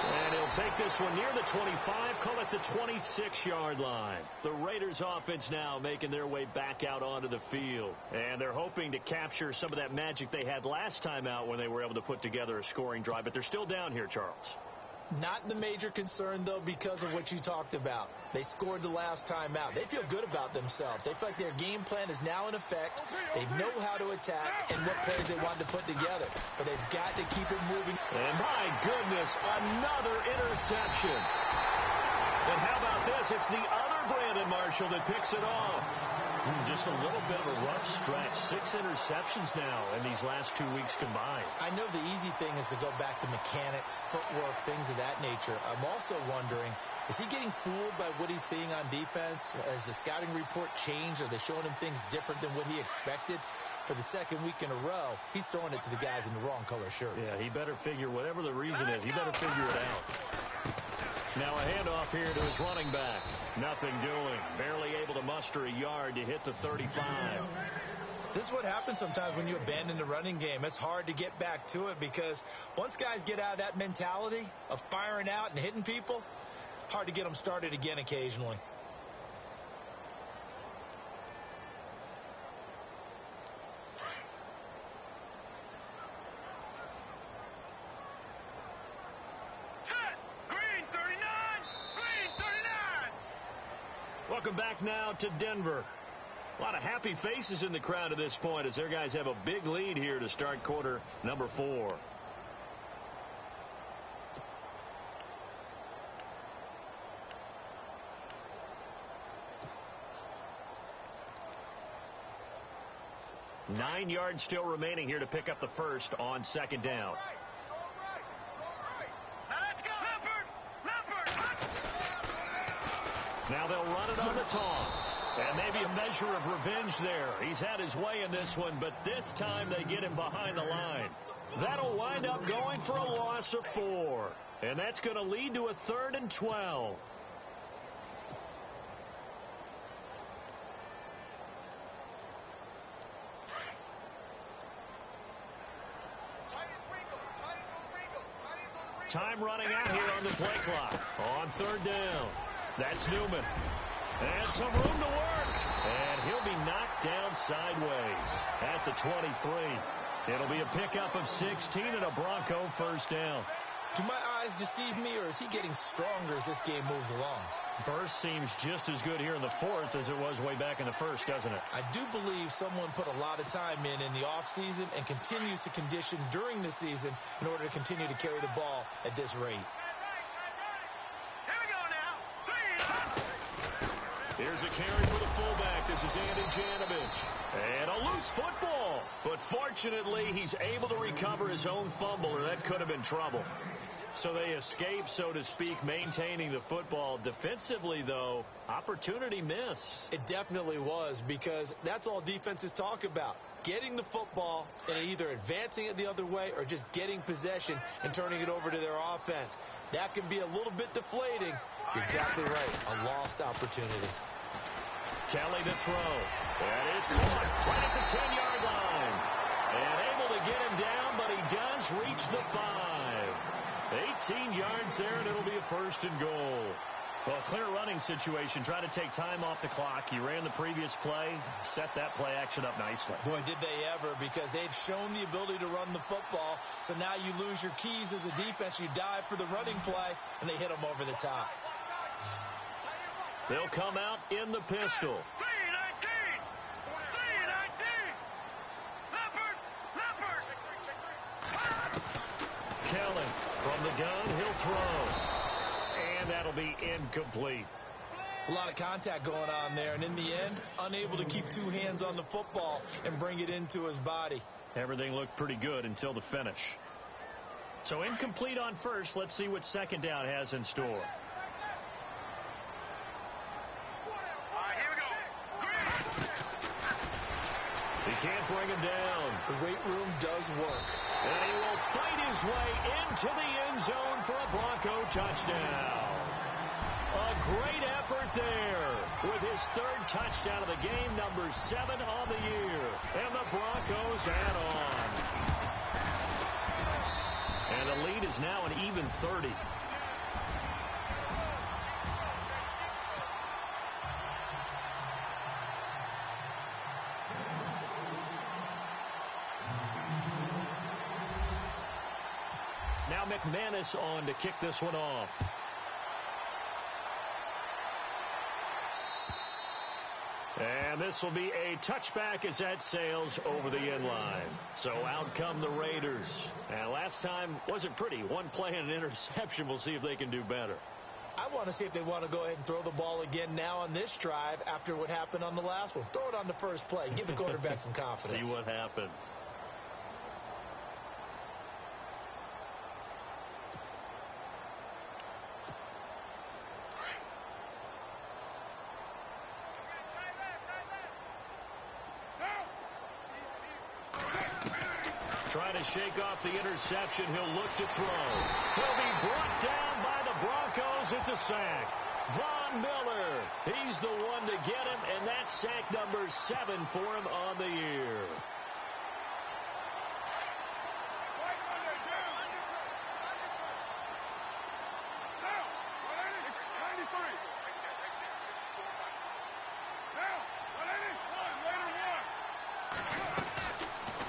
And he'll take this one near the 25, call it the 26-yard line. The Raiders offense now making their way back out onto the field. And they're hoping to capture some of that magic they had last time out when they were able to put together a scoring drive. But they're still down here, Charles. Not the major concern, though, because of what you talked about. They scored the last time out. They feel good about themselves. They feel like their game plan is now in effect. They know how to attack and what plays they want to put together. But they've got to keep it moving. And my goodness, another interception. And how about this? It's the other Brandon Marshall that picks it off. Just a little bit of a rough stretch. 6 interceptions now in these last 2 weeks combined. I know the easy thing is to go back to mechanics, footwork, things of that nature. I'm also wondering, is he getting fooled by what he's seeing on defense? Has the scouting report changed? Are they showing him things different than what he expected? For the 2nd week in a row, he's throwing it to the guys in the wrong color shirts. Yeah, he better figure, whatever the reason is, he better figure it out. Now a handoff here to his running back. Nothing doing. Barely able to muster a yard to hit the 35. This is what happens sometimes when you abandon the running game. It's hard to get back to it because once guys get out of that mentality of firing out and hitting people, hard to get them started again occasionally. Welcome back now to Denver. A lot of happy faces in the crowd at this point as their guys have a big lead here to start quarter number 4. Nine yards still remaining here to pick up the first on 2nd down. Now they'll run it on the toss. And maybe a measure of revenge there. He's had his way in this one, but this time they get him behind the line. That'll wind up going for a loss of 4. And that's going to lead to a 3rd and 12. time running out here on the play clock. On third down. That's Newman. And some room to work. And he'll be knocked down sideways at the 23. It'll be a pickup of 16 and a Bronco first down. Do my eyes deceive me, or is he getting stronger as this game moves along? Burst seems just as good here in the fourth as it was way back in the first, doesn't it? I do believe someone put a lot of time in the offseason and continues to condition during the season in order to continue to carry the ball at this rate. Here we go now. Here's a carry for the fullback. This is Andy Janovich. And a loose football. But fortunately, he's able to recover his own fumble, or that could have been trouble. So they escape, so to speak, maintaining the football. Defensively, though, opportunity missed. It definitely was, because that's all defenses talk about. Getting the football and either advancing it the other way or just getting possession and turning it over to their offense. That can be a little bit deflating. You're exactly right. A lost opportunity. Kelly to throw. That is caught right at the 10-yard line. And able to get him down, but he does reach the 5. 18 yards there, and it'll be a first and goal. Well, clear running situation. Try to take time off the clock. He ran the previous play, set that play action up nicely. Boy, did they ever, because they'd shown the ability to run the football. So now you lose your keys as a defense. You dive for the running play, and they hit them over the top. They'll come out in the pistol. 319! 319! Leopard! Leopard! Kelly from the gun, he'll throw. And that'll be incomplete. It's a lot of contact going on there, and in the end, unable to keep two hands on the football and bring it into his body. Everything looked pretty good until the finish. So incomplete on first. Let's see what second down has in store. Here we go. He can't bring him down. The weight room does work. And he will fight his way into the end zone for a Bronco touchdown. A great effort there with his third touchdown of the game, number 7 on the year. And the Broncos add on. And the lead is now an even 30. Now McManus on to kick this one off. And this will be a touchback as that sails over the end line. So out come the Raiders. And last time wasn't pretty. One play and an interception. We'll see if they can do better. I want to see if they want to go ahead and throw the ball again now on this drive after what happened on the last one. Throw it on the first play. Give the quarterback some confidence. See what happens. Trying to shake off the interception. He'll look to throw. He'll be brought down by the Broncos. It's a sack. Von Miller, he's the one to get him, and that's sack number 7 for him on the year.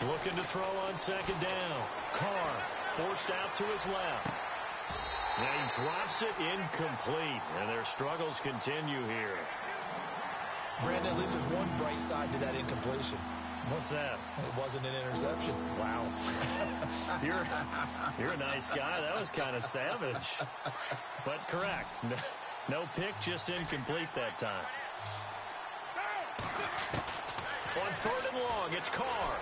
Looking to throw on second down. Carr forced out to his left. And he drops it incomplete. And their struggles continue here. Brandon, at least there's one bright side to that incompletion. What's that? It wasn't an interception. Wow. You're a nice guy. That was kind of savage. But correct. No pick, just incomplete that time. On third and long, it's Carr.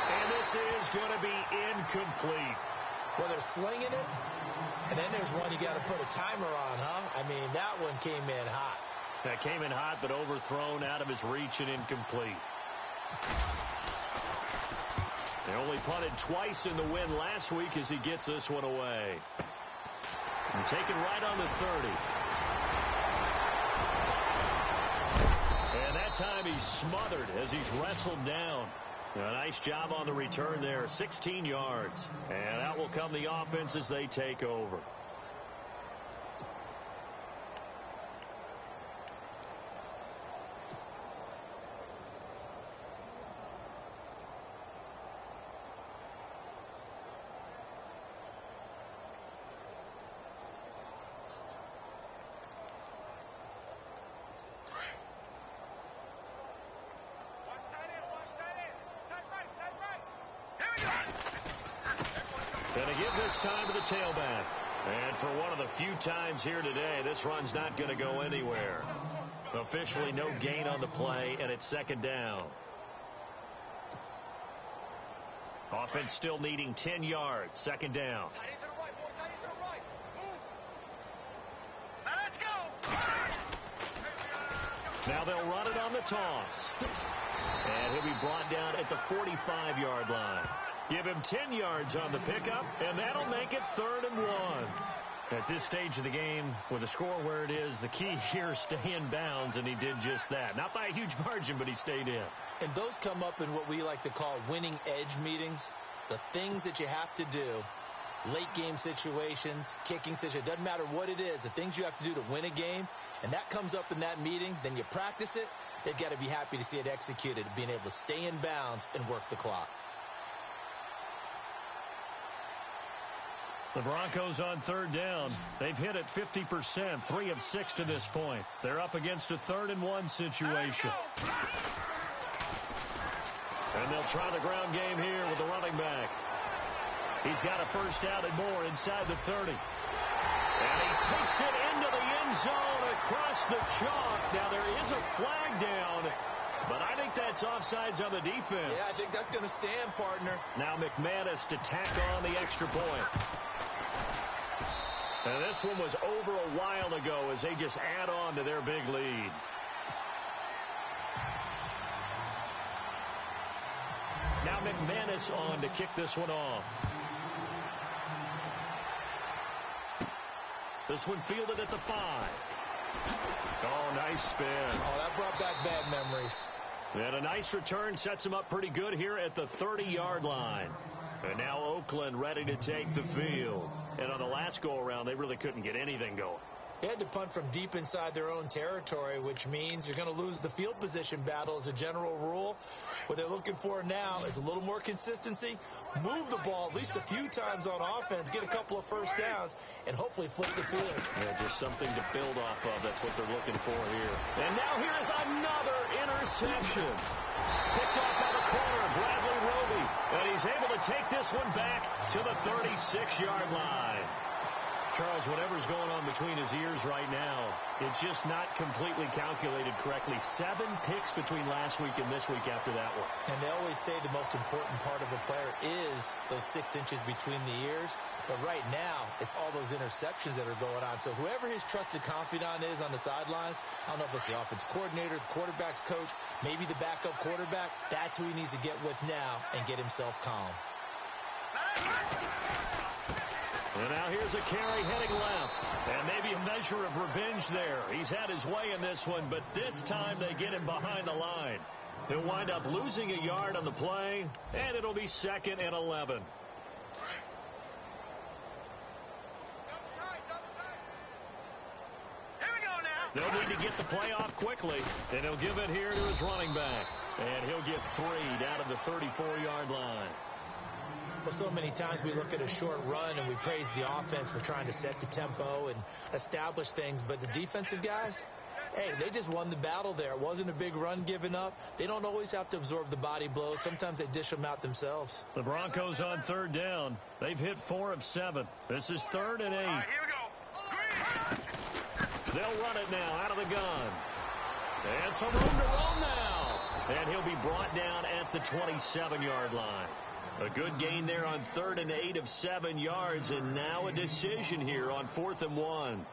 And this is going to be incomplete. Well, they're slinging it, and then there's one you got to put a timer on, huh? I mean, that one came in hot. That came in hot, but overthrown out of his reach and incomplete. They only punted twice in the win last week as he gets this one away. And taken right on the 30. And that time he's smothered as he's wrestled down. A nice job on the return there, 16 yards. And out will come the offense as they take over. Going to give this time to the tailback. And for one of the few times here today, this run's not going to go anywhere. Officially no gain on the play, and it's second down. Offense still needing 10 yards. Second down. Let's go. Now they'll run it on the toss. And he'll be brought down at the 45-yard line. Give him 10 yards on the pickup, and that'll make it 3rd and 1. At this stage of the game, with the score where it is, the key here is stay in bounds, and he did just that. Not by a huge margin, but he stayed in. And those come up in what we like to call winning edge meetings. The things that you have to do, late game situations, kicking situations, doesn't matter what it is, the things you have to do to win a game, and that comes up in that meeting, then you practice it, they've got to be happy to see it executed, being able to stay in bounds and work the clock. The Broncos on 3rd down. They've hit it 50%, 3 of 6 to this point. They're up against a 3rd and 1 situation. And they'll try the ground game here with the running back. He's got a first down and more inside the 30. And he takes it into the end zone across the chalk. Now there is a flag down, but I think that's offsides on the defense. Yeah, I think that's going to stand, partner. Now McManus to tack on the extra point. And this one was over a while ago as they just add on to their big lead. Now McManus on to kick this one off. This one fielded at the 5. Oh, nice spin. Oh, that brought back bad memories. And a nice return sets him up pretty good here at the 30-yard line. And now Oakland ready to take the field. And on the last go-around, they really couldn't get anything going. They had to punt from deep inside their own territory, which means you're going to lose the field position battle as a general rule. What they're looking for now is a little more consistency, move the ball at least a few times on offense, get a couple of first downs, and hopefully flip the field. Yeah, just something to build off of. That's what they're looking for here. And now here is another interception. Picked off by the corner, Bradley Roby. And he's able to take this one back to the 36-yard line. Charles, whatever's going on between his ears right now, it's just not completely calculated correctly. 7 picks between last week and this week after that one. And they always say the most important part of a player is those 6 inches between the ears. But right now, it's all those interceptions that are going on. So whoever his trusted confidant is on the sidelines, I don't know if it's the offense coordinator, the quarterback's coach, maybe the backup quarterback, that's who he needs to get with now and get himself calm. And now here's a carry heading left. And maybe a measure of revenge there. He's had his way in this one, but this time they get him behind the line. He'll wind up losing a yard on the play, and it'll be 2nd and 11. Here we go now. They'll need to get the play off quickly, and he'll give it here to his running back. And he'll get 3 down to the 34-yard line. Well, so many times we look at a short run and we praise the offense for trying to set the tempo and establish things. But the defensive guys, hey, they just won the battle there. It wasn't a big run given up. They don't always have to absorb the body blows. Sometimes they dish them out themselves. The Broncos on 3rd down. They've hit 4 of 7. This is 3rd and 8. All right, here we go. Green. They'll run it now out of the gun. And some room to roll now. And he'll be brought down at the 27-yard line. A good gain there on 3rd and 8 of 7 yards, and now a decision here on 4th and 1.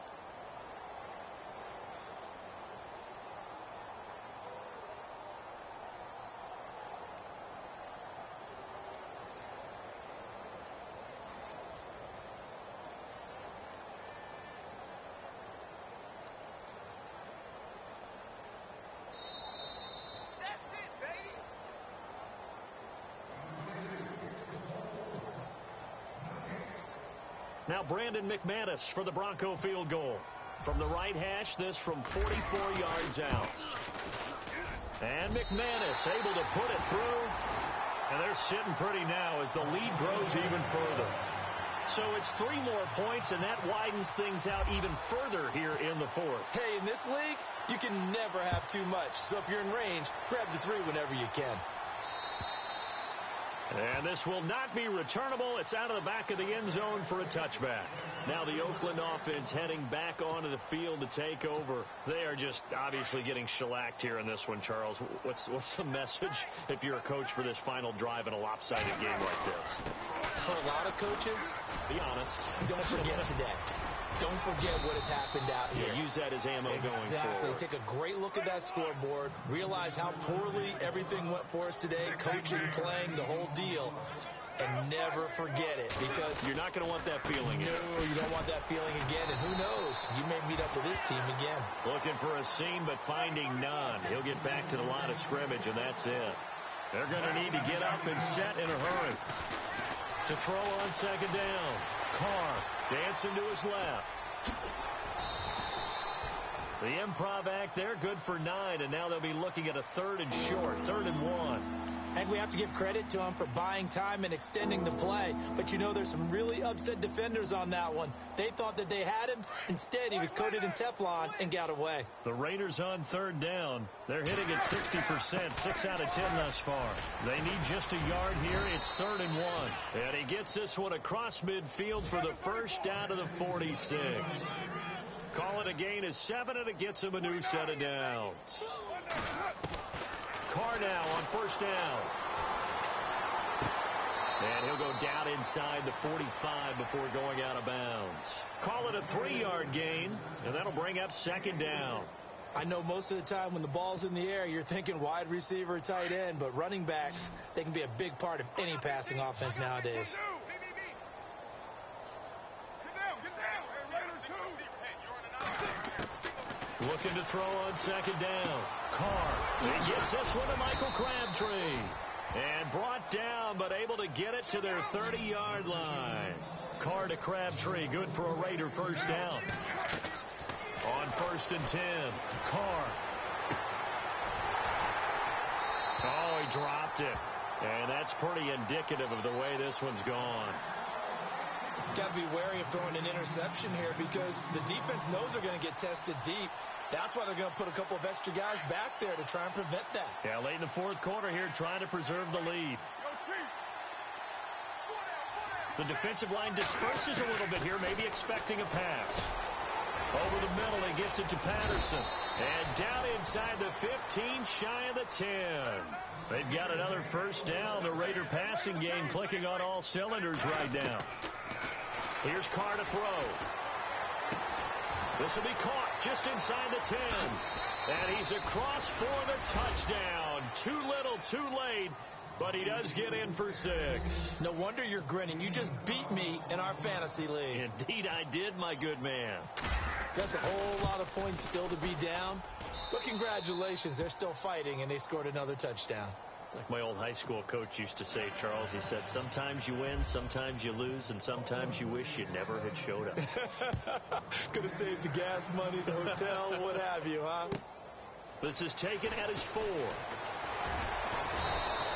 Now Brandon McManus for the Bronco field goal. From the right hash, this from 44 yards out. And McManus able to put it through. And they're sitting pretty now as the lead grows even further. So it's 3 more points, and that widens things out even further here in the fourth. Hey, in this league, you can never have too much. So if you're in range, grab the 3 whenever you can. And this will not be returnable. It's out of the back of the end zone for a touchback. Now the Oakland offense heading back onto the field to take over. They are just obviously getting shellacked here in this one, Charles. What's the message if you're a coach for this final drive in a lopsided game like this? For a lot of coaches, be honest, don't forget today. Don't forget what has happened out here. Yeah, use that as ammo going forward. Exactly. Take a great look at that scoreboard. Realize how poorly everything went for us today. Coaching, playing, the whole deal. And never forget it, because you're not going to want that feeling again. No, you don't want that feeling again. And who knows? You may meet up with this team again. Looking for a seam, but finding none. He'll get back to the line of scrimmage, and that's it. They're going to need to get up and set in a hurry. To throw on second down. Carr dancing to his left. The improv act there, good for 9, and now they'll be looking at a 3rd and short, 3rd and 1. And we have to give credit to him for buying time and extending the play. But you know, there's some really upset defenders on that one. They thought that they had him. Instead, he was coated in Teflon and got away. The Raiders on 3rd down. They're hitting at 60%, 6 out of 10 thus far. They need just a yard here. It's 3rd and 1. And he gets this one across midfield for the first down to the 46. Call it a gain of 7, and it gets him a new set of downs. Carr now on 1st down. And he'll go down inside the 45 before going out of bounds. Call it a 3-yard gain, and that'll bring up 2nd down. I know most of the time when the ball's in the air, you're thinking wide receiver, tight end, but running backs, they can be a big part of any passing offense nowadays. Looking to throw on 2nd down. Carr. He gets this one to Michael Crabtree. And brought down, but able to get it to their 30-yard line. Carr to Crabtree. Good for a Raider 1st down. On 1st and 10. Carr. Oh, he dropped it. And that's pretty indicative of the way this one's gone. Got to be wary of throwing an interception here, because the defense knows they're going to get tested deep. That's why they're going to put a couple of extra guys back there to try and prevent that. Yeah, late in the 4th quarter here, trying to preserve the lead. The defensive line disperses a little bit here, maybe expecting a pass. Over the middle, he gets it to Patterson. And down inside the 15, shy of the 10. They've got another 1st down. The Raider passing game clicking on all cylinders right now. Here's Carr to throw. This will be caught just inside the 10. And he's across for the touchdown. Too little, too late. But he does get in for 6. No wonder you're grinning. You just beat me in our fantasy league. Indeed I did, my good man. That's a whole lot of points still to be down. But congratulations, they're still fighting, and they scored another touchdown. Like my old high school coach used to say, Charles, he said, sometimes you win, sometimes you lose, and sometimes you wish you never had showed up. Could have saved the gas money, the hotel, what have you, huh? This is taken at his 4.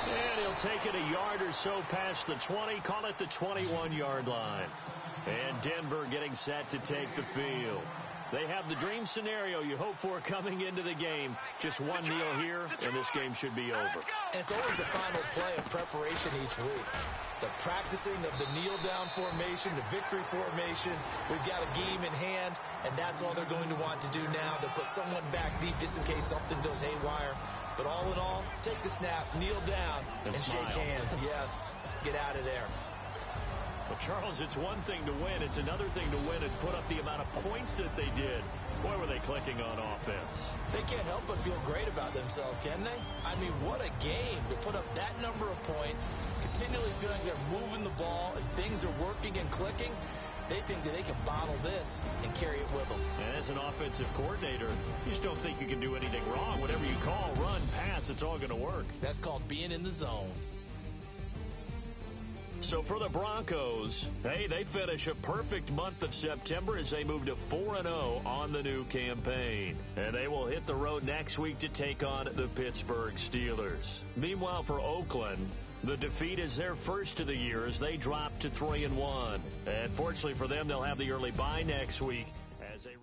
And he'll take it a yard or so past the 20, call it the 21-yard line. And Denver getting set to take the field. They have the dream scenario you hope for coming into the game. Just one kneel here, and this game should be over. And it's always the final play of preparation each week. The practicing of the kneel-down formation, the victory formation. We've got a game in hand, and that's all they're going to want to do now. They'll put someone back deep just in case something goes haywire. But all in all, take the snap, kneel down, and shake hands. Yes, get out of there. Well, Charles, it's one thing to win. It's another thing to win and put up the amount of points that they did. Boy, were they clicking on offense. They can't help but feel great about themselves, can they? I mean, what a game to put up that number of points, continually feeling they're moving the ball and things are working and clicking. They think that they can bottle this and carry it with them. And as an offensive coordinator, you just don't think you can do anything wrong. Whatever you call, run, pass, it's all going to work. That's called being in the zone. So for the Broncos, hey, they finish a perfect month of September as they move to 4-0 on the new campaign. And they will hit the road next week to take on the Pittsburgh Steelers. Meanwhile, for Oakland, the defeat is their first of the year as they drop to 3-1. And fortunately for them, they'll have the early bye next week as they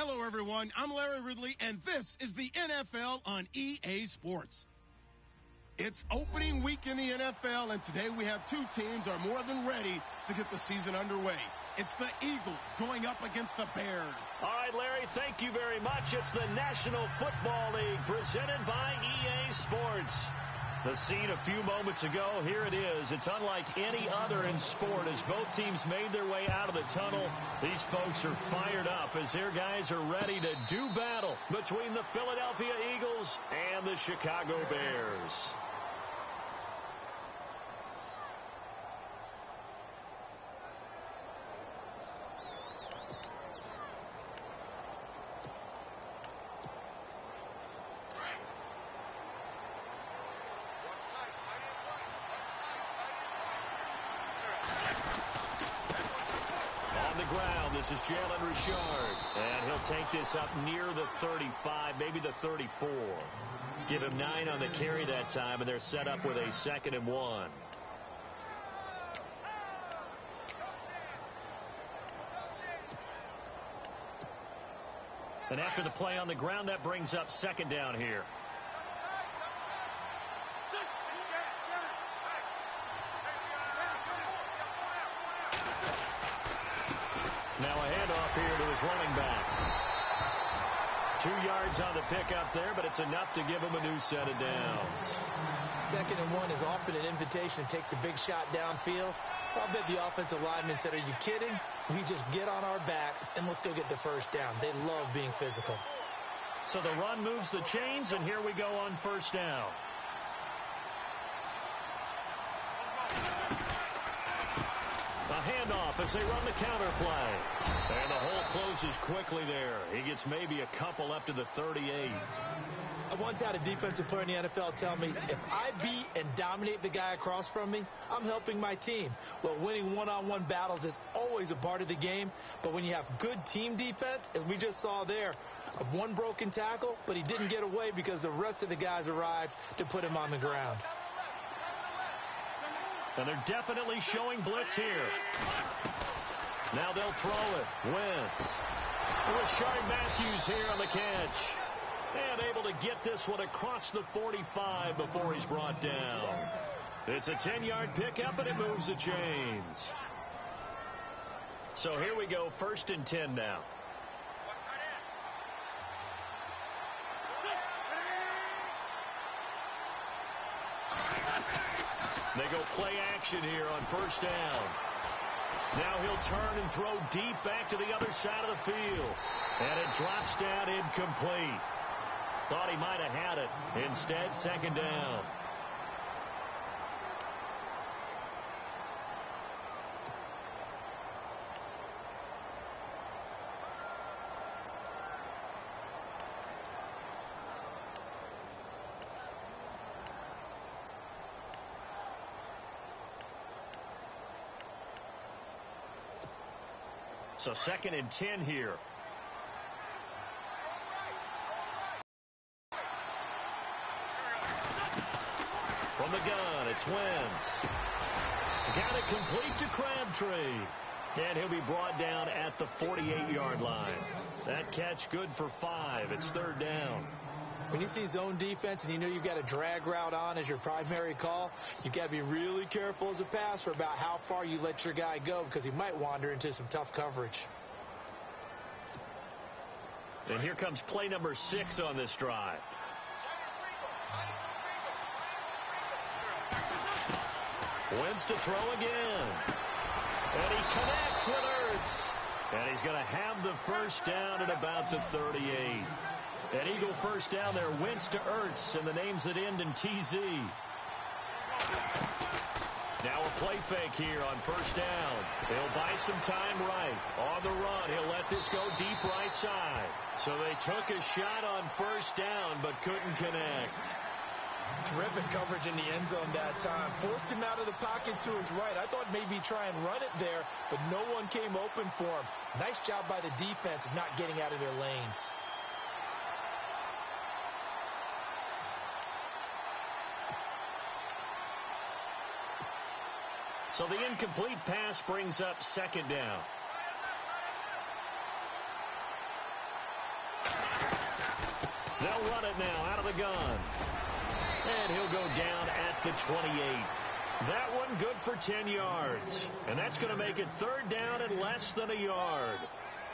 Hello, everyone. I'm Larry Ridley, and this is the NFL on EA Sports. It's opening week in the NFL, and today we have two teams are more than ready to get the season underway. It's the Eagles going up against the Bears. All right, Larry, thank you very much. It's the National Football League presented by EA Sports. The scene a few moments ago, here it is. It's unlike any other in sport as both teams made their way out of the tunnel. These folks are fired up as their guys are ready to do battle between the Philadelphia Eagles and the Chicago Bears. This is Jalen Richard, and he'll take this up near the 35, maybe the 34. Give him 9 on the carry that time, and they're set up with a 2nd and 1. And after the play on the ground, that brings up 2nd down here. Now a handoff here to his running back. 2 yards on the pickup there, but it's enough to give him a new set of downs. 2nd and 1 is often an invitation to take the big shot downfield. I'll bet the offensive lineman said, are you kidding? We just get on our backs and let's go get the first down. They love being physical. So the run moves the chains, and here we go on 1st down. A handoff as they run the counter play. And the hole closes quickly there. He gets maybe a couple up to the 38. I once had a defensive player in the NFL tell me, if I beat and dominate the guy across from me, I'm helping my team. Well, winning one-on-one battles is always a part of the game, but when you have good team defense, as we just saw there, one broken tackle, but he didn't get away because the rest of the guys arrived to put him on the ground. And they're definitely showing blitz here. Now they'll throw it. Wentz. Rashard Matthews here on the catch. And able to get this one across the 45 before he's brought down. It's a 10-yard pickup, and it moves the chains. So here we go, 1st and 10 now. They go play action here on 1st down. Now he'll turn and throw deep back to the other side of the field. And it drops down incomplete. Thought he might have had it. Instead, 2nd down. So 2nd and 10 here. From the gun, it's Wentz. Got it complete to Crabtree. And he'll be brought down at the 48-yard line. That catch good for 5. It's 3rd down. When you see zone defense and you know you've got a drag route on as your primary call, you've got to be really careful as a passer about how far you let your guy go because he might wander into some tough coverage. And here comes play number 6 on this drive. Wentz to throw again. And he connects with Ertz. And he's going to have the 1st down at about the 38. An Eagle 1st down there, Wentz to Ertz, and the names that end in TZ. Now a play fake here on 1st down. He'll buy some time right. On the run, he'll let this go deep right side. So they took a shot on 1st down, but couldn't connect. Terrific coverage in the end zone that time. Forced him out of the pocket to his right. I thought maybe try and run it there, but no one came open for him. Nice job by the defense of not getting out of their lanes. So the incomplete pass brings up 2nd down. They'll run it now out of the gun. And he'll go down at the 28. That one good for 10 yards. And that's going to make it third down and less than a yard.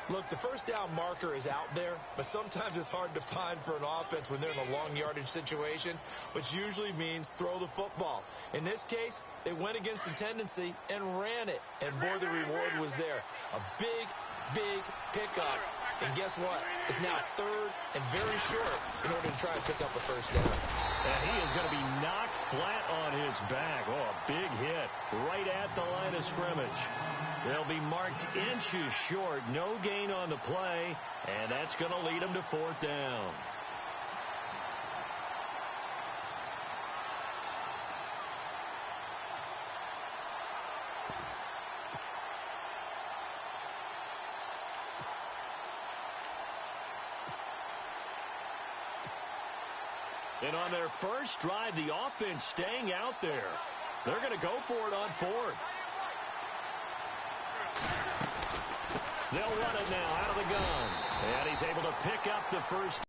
Look, the first down marker is out there, but sometimes it's hard to find for an offense when they're in a long yardage situation, which usually means throw the football. In this case, they went against the tendency and ran it. And boy, the reward was there. A big, big pickup. And guess what? It's now third and very short in order to try and pick up a first down. And he is going to be knocked flat on his back. Oh, a big hit right at the line of scrimmage. They'll be marked inches short. No gain on the play, and that's going to lead them to fourth down. And on their first drive, the offense staying out there. They're going to go for it on fourth. They'll run it now out of the gun. And he's able to pick up the first